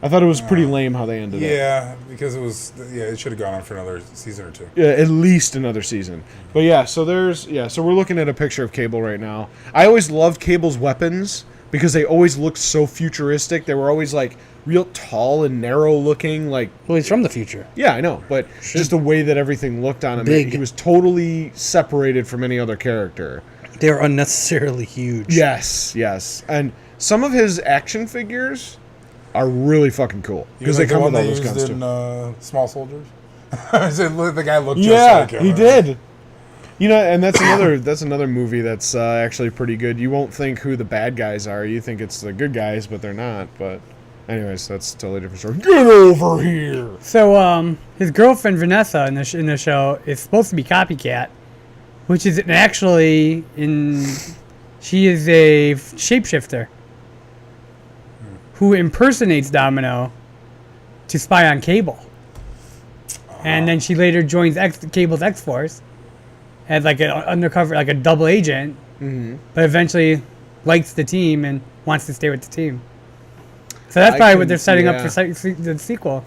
I thought it was pretty lame how they ended it. Yeah, because it was. Yeah, it should have gone on for another season or two. Yeah, at least another season. But yeah, so so we're looking at a picture of Cable right now. I always loved Cable's weapons because they always looked so futuristic. They were always like real tall and narrow looking, like Well, he's from the future. yeah, I know, but just the way that everything looked on him, Big. he was totally separated from any other character. They're unnecessarily huge. Yes, and some of his action figures are really fucking cool Because because they the come one with all they those used guns in too. Small Soldiers. The guy looked just Yeah, like him. he did. You know, and that's another movie that's actually pretty good. You won't think who the bad guys are. You think it's the good guys, but they're not. But anyways, that's a totally different story. Get over here. So, his girlfriend Vanessa in the show is supposed to be Copycat, which is actually she is a shapeshifter who impersonates Domino to spy on Cable, and then she later joins Cable's X-Force as like an undercover, like a double agent, but eventually likes the team and wants to stay with the team. So that's I probably can- what they're setting up yeah. for the sequel.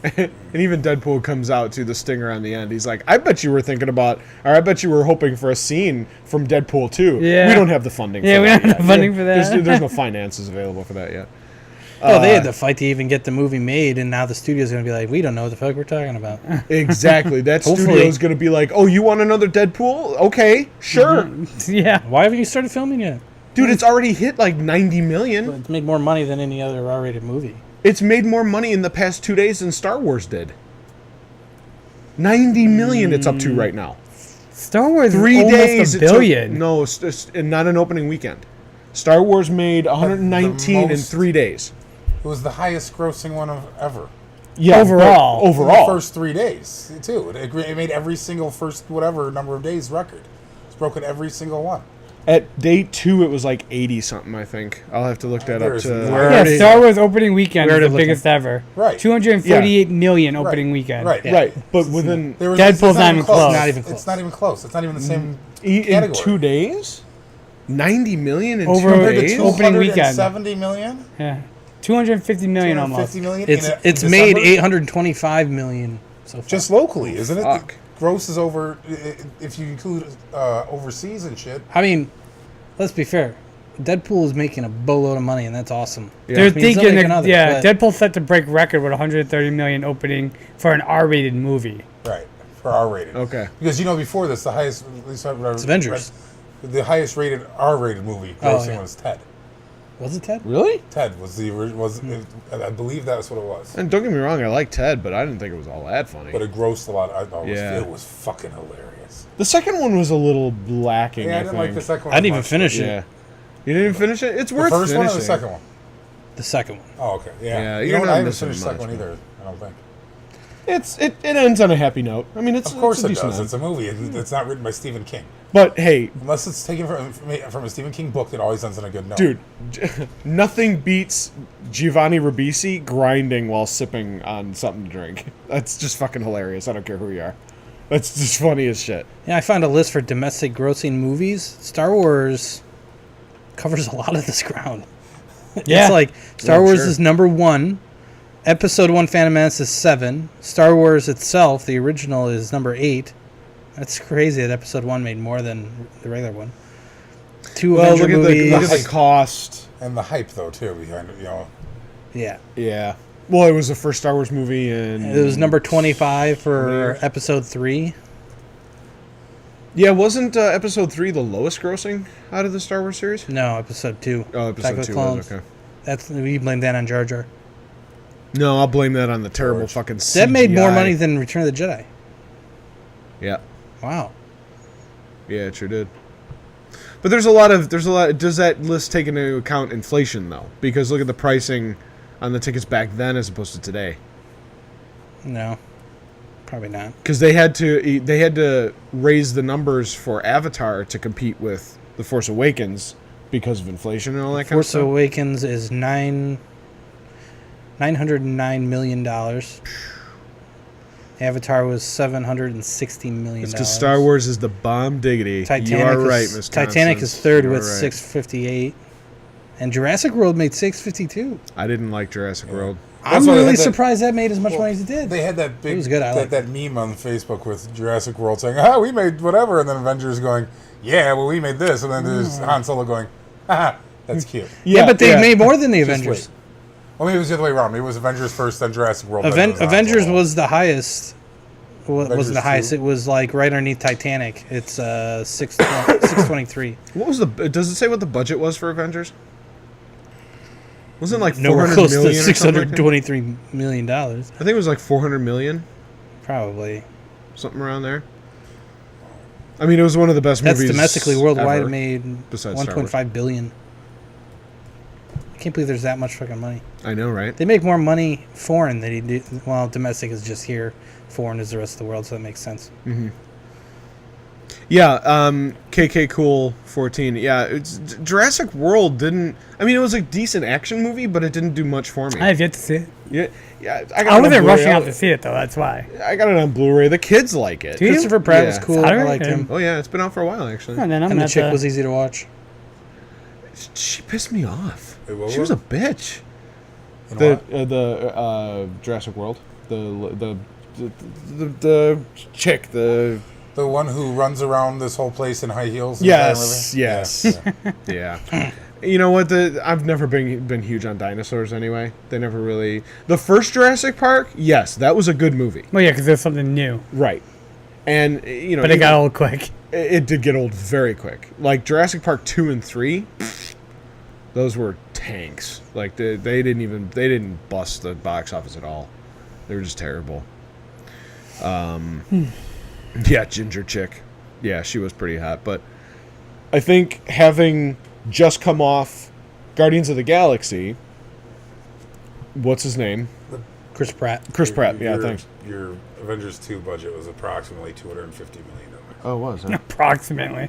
And even Deadpool comes out to the stinger on the end. He's like, I bet you were thinking about, or I bet you were hoping for a scene from Deadpool 2. Yeah. We don't have the funding Yeah, for we that don't have yet. the funding for that. There's no finances available for that yet. Oh, they had to fight to even get the movie made, and now the studio's going to be like, we don't know what the fuck we're talking about. Exactly. That Hopefully. studio is going to be like, oh, you want another Deadpool? Okay, sure. Yeah. Why haven't you started filming yet? Dude, it's already hit like 90 million. It's made more money than any other R-rated movie. It's made more money in the past 2 days than Star Wars did. 90 million it's up to right now. Star Wars 3 is days. almost a it took- billion. no, not an opening weekend. Star Wars made 119 in most- 3 days. It was the highest grossing one of ever. Yeah, Overall. but In overall. the first 3 days, too. It made every single first whatever number of days record. It's broken every single one. At day 2, it was like 80 something. I think I'll have to look that up. There's- To We're Yeah, already- Star Wars opening weekend we're is the already looking. biggest ever. Right. 248 million Right. opening weekend. Right. right, but within They were- Deadpool's it's not even close. Not even close. It's not even close. It's not even the same in category. 2 days, 90 million in Over 2 the days. opening weekend. 270 million? Yeah. 250 million almost. 250 million It's in made December? 825 million so far. Just locally, isn't it? Fuck. The gross is over, if you include overseas and shit. I mean, let's be fair. Deadpool is making a boatload of money, and that's awesome. Yeah. They're I mean, he's not thinking, making others, yeah, but- Deadpool's set to break record with 130 million opening for an R-rated movie. Right. For R-rated. Okay. Because, before this, the highest... At least It's Avengers. The highest rated R-rated movie Oh, grossing yeah. was Ted. Was it Ted? Really? Ted was the... I believe that's what it was. And don't get me wrong, I like Ted, but I didn't think it was all that funny. But it grossed a lot. I thought Yeah. it was fucking hilarious. The second one was a little lacking. Yeah, I I didn't think. like the second one. I didn't as even much. finish Yeah. it. You didn't even finish it. It's The worth first one finishing. or the second one? The second one. Oh, okay. Yeah. Yeah, you you're know what? not I haven't missing finished the second one much, either, I don't think. It ends on a happy note. I mean, it's Of course it's a it decent does. end. It's a movie. It's not written by Stephen King. But hey, Unless it's taken from a Stephen King book, it always ends on a good note. dude, nothing beats Giovanni Ribisi grinding while sipping on something to drink. That's just fucking hilarious. I don't care who you are. That's just funny as shit. Yeah, I found a list for domestic grossing movies. Star Wars covers a lot of this ground. Yeah. It's like Star Yeah, Wars sure. is number 1. Episode 1 Phantom Menace is 7. Star Wars itself, the original, is number 8. That's crazy that Episode 1 made more than the regular one. 2 Well, Avenger look movies. at the cost. And the hype, though, too, behind it, Yeah. Yeah. Well, it was the first Star Wars movie, and It was number 25 for Yeah. Episode 3. Yeah, wasn't Episode 3 the lowest grossing out of the Star Wars series? No, Episode 2. Oh, Attack Episode of the 2 Clones. was okay. That's we blame that on Jar Jar. No, I'll blame that on the terrible fucking CGI. That made more money than Return of the Jedi. Yeah. Wow. Yeah, it sure did. But there's a lot. Does that list take into account inflation though? Because look at the pricing on the tickets back then as opposed to today. No. Probably not. Because they had to raise the numbers for Avatar to compete with The Force Awakens because of inflation and all that kind of Force stuff. Awakens is $909 million. Avatar was $760 million. It's because Star Wars is the bomb diggity. Titanic you are is, right, Miss Titanic is Constance. third You are with right. 658. And Jurassic World made 652. I didn't like Jurassic World. I'm why they really had that- surprised that made as much money as it did. They had that big It was good, I liked that meme on Facebook with Jurassic World saying, we made whatever, and then Avengers going, yeah, well, we made this, and then there's Han Solo going, haha, that's cute. yeah, but they made more than the Avengers. wait. Well, maybe it was the other way around. Maybe it was Avengers first, then Jurassic World. then it was Han Avengers Solo. was the highest. Well, it wasn't Avengers the highest. 2. It was like right underneath Titanic. It's 623. What was the? Does it say what the budget was for Avengers? Wasn't it like Nowhere 400 close to million or something like that? $623 million. I think it was like 400 million, Probably. something around there. I mean, it was one of the best That's movies domestically worldwide ever, made besides Star Wars. 1.5 billion. I can't believe there's that much fucking money. I know, right? They make more money foreign than he do. Well, domestic is just here. Foreign is the rest of the world, so that makes sense. Yeah, KK Cool 14. Yeah, Jurassic World didn't. I mean, it was a decent action movie, but it didn't do much for me. I have yet to see it. Yeah, I got it on wasn't Blu-ray. rushing out to see it though. That's why. I got it on Blu-ray. The kids like it. Do you? Christopher Pratt was Yeah. cool. I Alright, liked him. Oh yeah, it's been out for a while actually. And then I'm And the gonna chick have was to- easy to watch. She pissed me off. Wait, what She was a was bitch. You know what? The Jurassic World. The chick. The The one who runs around this whole place in high heels. and yes, everything? yes, Yeah. yeah. You know what? I've never been huge on dinosaurs anyway. They never really. The first Jurassic Park, yes, that was a good movie. Well, yeah, because there's something new, Right. And you know, but it got old quick. it did get old very quick. Like Jurassic Park 2 and 3, those were tanks. Like they didn't bust the box office at all. They were just terrible. Yeah, ginger chick. Yeah, she was pretty hot, but I think having just come off Guardians of the Galaxy, what's his name? Chris Pratt. Chris Pratt. Yeah, your, thanks. Your Avengers 2 budget was approximately $250 million. Oh, it was. Huh? Approximately.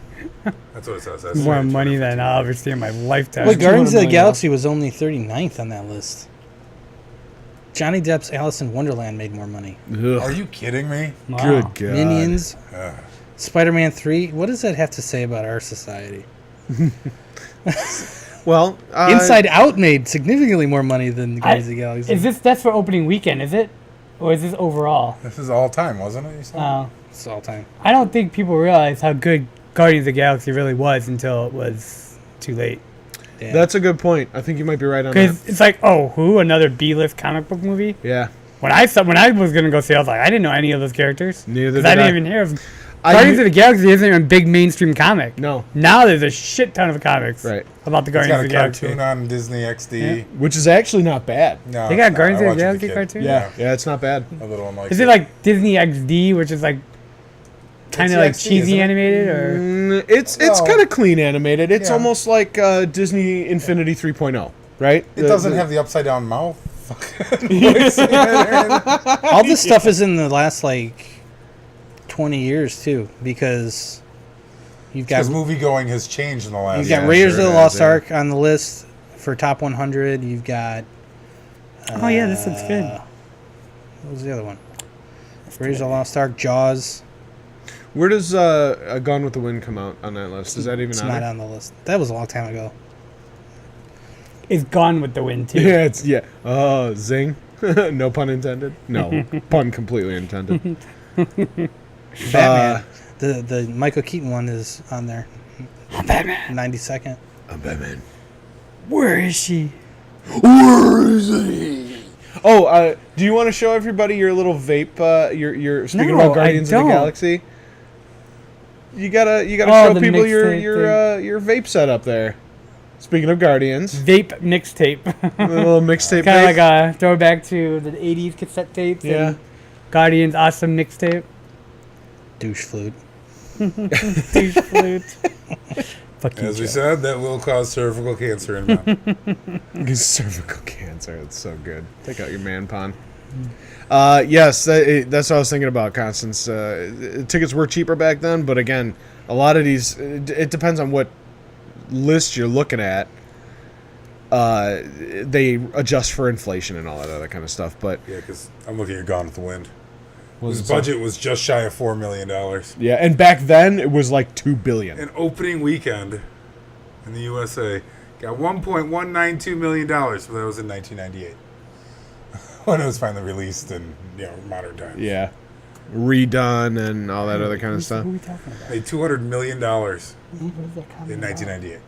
That's what it says. That's More right, money than 250. I'll ever see in my lifetime. Wait, Guardians of the 200 million. Galaxy was only 39th on that list. Johnny Depp's Alice in Wonderland made more money. Ugh. Are you kidding me? Wow. Good God. Minions, Ugh. Spider-Man 3. What does that have to say about our society? Well, Inside Out made significantly more money than Guardians of the Galaxy. That's for opening weekend, is it? Or is this overall? This is all time, wasn't it? You said? It's all time. I don't think people realize how good Guardians of the Galaxy really was until it was too late. Yeah. That's a good point. I think you might be right on Because that. it's like, oh, who? Another B-list comic book movie? Yeah. When I was gonna go see, I was like, I didn't know any of those characters. Neither 'Cause I did didn't I. even hear of them. I Guardians u- of the Galaxy isn't even a big mainstream comic. No. Now there's a shit ton of comics Right. about the It's Guardians got of a the Galaxy. cartoon on Disney XD. Which is actually not bad. No, They it's got not. Guardians I of watched the it as a Galaxy kid. cartoon? Yeah, it's not bad. A little one likes Is it like Disney XD, which is like kind It's of like XD, cheesy isn't it? animated, or It's Well, kind of clean animated. It's yeah. almost like Disney Infinity 3.0, right? It doesn't have the upside down mouth. All this stuff is in the last, 20 years, too, because you've got Because movie going has changed in the last. You've got Yeah, Raiders sure of the it Lost is, yeah. Ark on the list for top 100. You've got. oh yeah, this looks good. What was the other one? Raiders of the Lost Ark, Jaws. Where does a Gone with the Wind come out on that list? Is that even It's on not there? on the list. That was a long time ago. It's Gone with the Wind too. Yeah. Oh, zing. No pun intended. No, pun completely intended. Batman. The Michael Keaton one is on there. Batman. 92nd. I'm Batman. Where is she? Where is he? Oh, do you want to show everybody your little vape? Your speaking No, about Guardians I of the don't. Galaxy. You gotta Oh, show the people your mixtape your vape setup there. Speaking of Guardians, Vape mixtape. a little mixtape. Kind of vape. like a throwback to the 80s cassette tapes. Yeah. And Guardians awesome mixtape. Douche flute. Douche flute. Fuck you, As we Joe. said, that will cause cervical cancer in men. Cervical cancer. It's so good. Take out your man pond. Yes, that's what I was thinking about, Constance. Tickets were cheaper back then, but again, a lot of these, it depends on what list you're looking at. They adjust for inflation and all that other kind of stuff. But Yeah, because I'm looking at Gone with the Wind. was His it budget was just shy of $4 million. yeah, and back then it was like $2 billion. An opening weekend in the USA got $1.192 million, but that was in 1998. When it was finally released in modern times. Yeah, redone and all that other kind of stuff. Who are we talking about? Made $200 million in What is that coming 1998.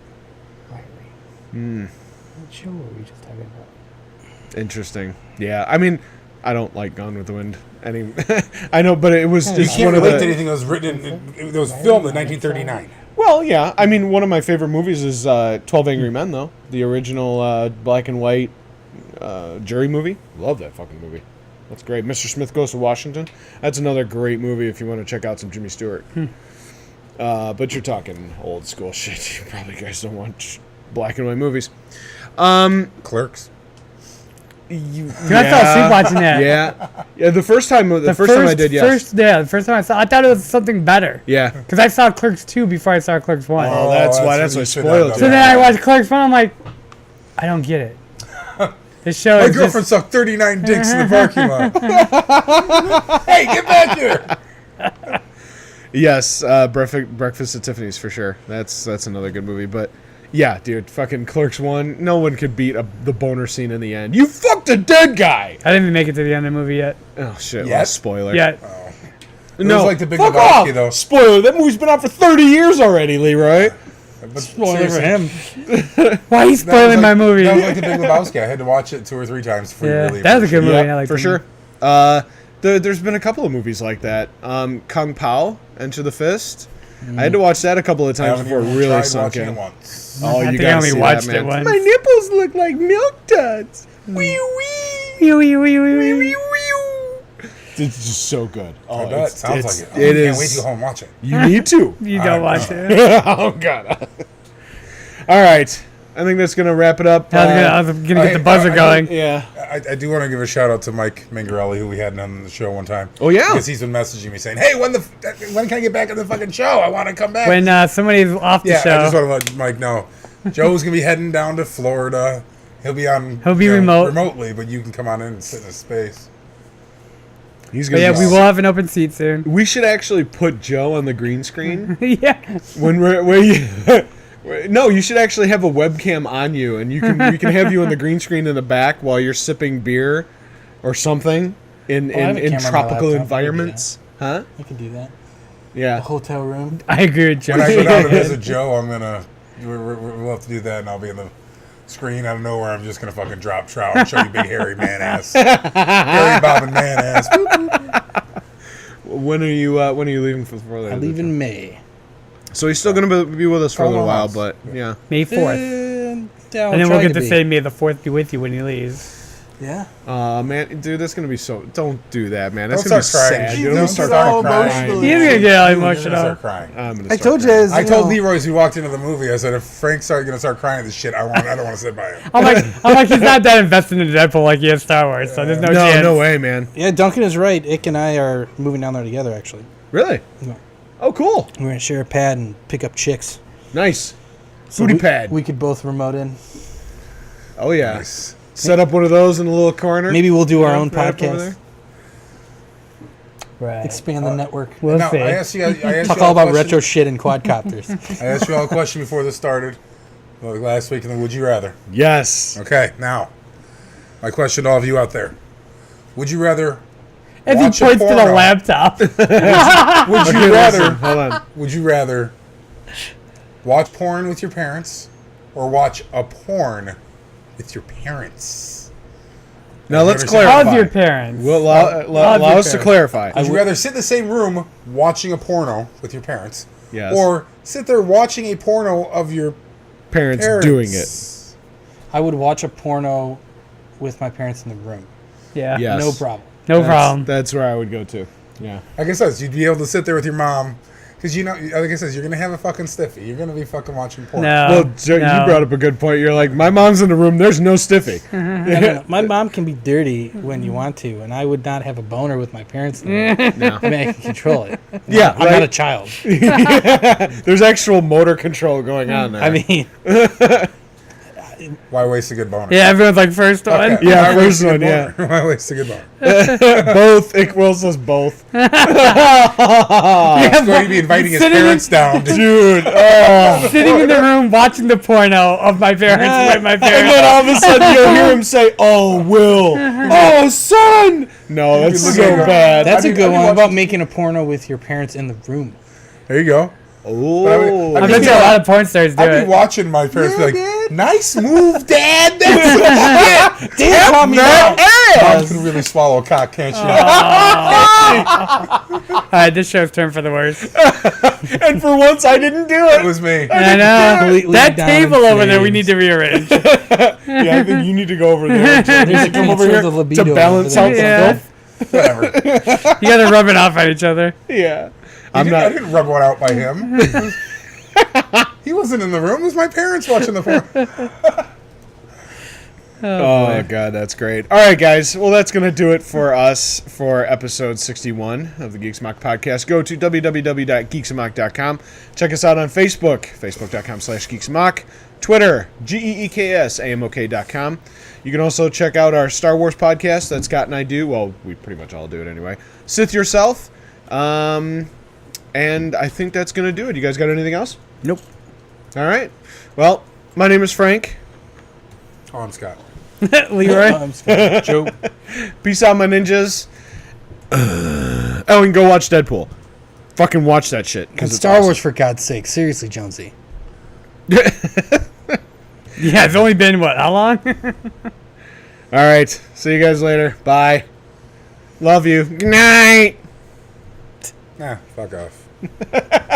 What show were we just talking about? Interesting. Yeah, I mean, I don't like Gone with the Wind. I know, but it was You just can't one of relate to the. anything that was written it was filmed in 1939. Well, yeah. I mean, one of my favorite movies is 12 Angry Men, though. The original black and white jury movie. Love that fucking movie. That's great. Mr. Smith Goes to Washington. That's another great movie if you want to check out some Jimmy Stewart. But you're talking old school shit. You probably guys don't watch black and white movies. Clerks. You, I fell asleep watching that. Yeah. The first time I did, yes. The first time I saw, I thought it was something better. Yeah. Because I saw Clerks 2 before I saw Clerks 1. Oh, that's why what you I should spoiled have it. So then I watched Clerks 1. I'm like, I don't get it. This show My is girlfriend just, sucked 39 dicks in the parking lot. Hey, get back here! Yes, Breakfast at Tiffany's for sure. That's another good movie. But yeah, dude, fucking Clerks 1. No one could beat the boner scene in the end. You fucked a dead guy. I didn't even make it to the end of the movie yet. Oh shit! Yet? Well, spoiler. Yet. It No, was like the Big fuck Lebowski, off. though. Spoiler. That movie's been out for 30 years already, Leroy. But Spoiler for seriously, him. Why are you that was spoiling like- my movie? That was like the Big Lebowski. I had to watch it 2 or 3 times before you Yeah, really that was a good appreciate movie. it. I liked for the sure. movie. There's been a couple of movies like that. Kung Pao, Enter the Fist. I had to watch that a couple of I times haven't before it even really tried sunk watching in. it once. Oh, I you think I gotta only see watched that, it man. once. My nipples look like milk duds. Wee wee. Wee, wee, wee, wee, wee. Wee wee. It's just so good. Oh, I bet. Sounds like it. It I can't wait is. to go home and watch it. You need to. You don't watch it. Oh god. All right. I think that's gonna wrap it up. I was gonna get the buzzer going. Yeah. I do want to give a shout out to Mike Mingarelli, who we had on the show one time. Oh, yeah? Because he's been messaging me saying, "Hey, when can I get back on the fucking show? I want to come back." When somebody's off the yeah, show, I just want to let Mike know. Joe's gonna be heading down to Florida. He'll be remote. remotely, but you can come on in and sit in his space. He's but gonna. yeah, be we will have an open seat soon. We should actually put Joe on the green screen Yeah. when No, you should actually have a webcam on you, and we can have you on the green screen in the back while you're sipping beer or something in I have a camera on my tropical laptop. I can do environments. Huh? I can do that. Yeah. A hotel room. I agree with Joe. When I go down to visit Joe, we'll have to do that, and I'll be in the screen out of nowhere. I'm just gonna fucking drop trout and show you big hairy man ass, hairy bobbing man ass. When are you leaving for Florida? I leave in May. So he's still gonna be with us for a little while, months. but yeah. May 4th. And And then we'll get to say May the 4th be with you when he leaves. Yeah. Man, dude, that's gonna be so. Don't do that, man. That's Don't gonna be start crying. sad. Don't Don't start start crying. crying. He's gonna get all You're gonna emotional. start crying. I'm gonna I start told you. crying. I told Leroy as we walked into the movie, I said, if Frank's gonna start crying at this shit, I don't want to sit by him. I'm like, he's not that invested in Deadpool like he is Star Wars, so there's no chance. No way, man. Yeah, Duncan is right. Ick and I are moving down there together, actually. Really? No. Oh, cool. We're going to share a pad and pick up chicks. Nice. So Booty we- pad. We could both remote in. Oh yeah. Nice. Set up one of those in a little corner. Maybe we'll do our Yeah, own right up over podcast. there. Right. Expand the network. We'll Now, see. I asked you Talk all about retro shit and quadcopters. I asked you all a question before this started, like last week, and then would you rather? Yes. Okay, now, my question to all of you out there: would you rather? As he watch a points to the porno- laptop. Would Okay, you rather? listen, hold on. Would you rather watch porn with your parents or watch a porn with your parents? Now let's How's clarify. How's your parents? We'll allow your us to parents? clarify. Would you rather sit in the same room watching a porno with your parents, Yes. or sit there watching a porno of your parents parents doing it. I would watch a porno with my parents in the room. Yeah. Yes. No problem. No problem. That's where I would go to. Yeah. Like I said, you'd be able to sit there with your mom, because like I said, you're gonna have a fucking stiffy. You're gonna be fucking watching porn. No. Well, Joe, no. you brought up a good point. You're like, my mom's in the room. There's no stiffy. No. My mom can be dirty when you want to, and I would not have a boner with my parents in the room. No. I mean, I can control it. Yeah, I'm not a right? child. There's actual motor control going on there. I mean, Why waste a good boner? Yeah, everyone's like, first one. Okay. Yeah, Why waste first a good one, yeah. boner? Why waste a good boner? both. Ick Will says both. He's going to be inviting his Sitting in- parents down. Dude. Oh. Sitting in the room watching the porno of my parents with my And parents. then all of a sudden you'll hear him say, "Oh, Will. Oh, son." No, that's You'd be so looking at- bad. that's a good one. watching- About making a porno with your parents in the room. There you go. Oh. I bet you a lot of porn stars do I'd be it. watching my parents be like, "Nice move, Dad. That's Damn, call me out. Mom can really swallow a cock, can't she?" Alright, this show's turned for the worse. And for once, I didn't do It it. was me. I know. Completely That down table in over there we flames. need to rearrange. Yeah, I think you need to go over there. There's a Come over transfer here of the libido to balance over out there. the Yeah. filth. Whatever. You gotta rub it off on each other. Yeah. I I'm not. didn't rub one out by him. He wasn't in the room. It was my parents watching the porn. Oh, God, that's great. All right, guys. Well, that's going to do it for us for episode 61 of the Geeks Amok podcast. Go to www.geeksamok.com. Check us out on Facebook, facebook.com/geeksamok. Twitter, geeksamok.com. You can also check out our Star Wars podcast that Scott and I do. Well, we pretty much all do it anyway. Sith Yourself. And I think that's going to do it. You guys got anything else? Nope. All right. Well, my name is Frank. Oh, I'm Scott. Leroy. I'm just kidding. Joe. Peace out, my ninjas. Oh, and go watch Deadpool. Fucking watch that shit. And Because it's Star awesome. Wars, for God's sake. Seriously, Jonesy. Yeah, it's only been, what, how long? All right. See you guys later. Bye. Love you. Good night. Nah, fuck off.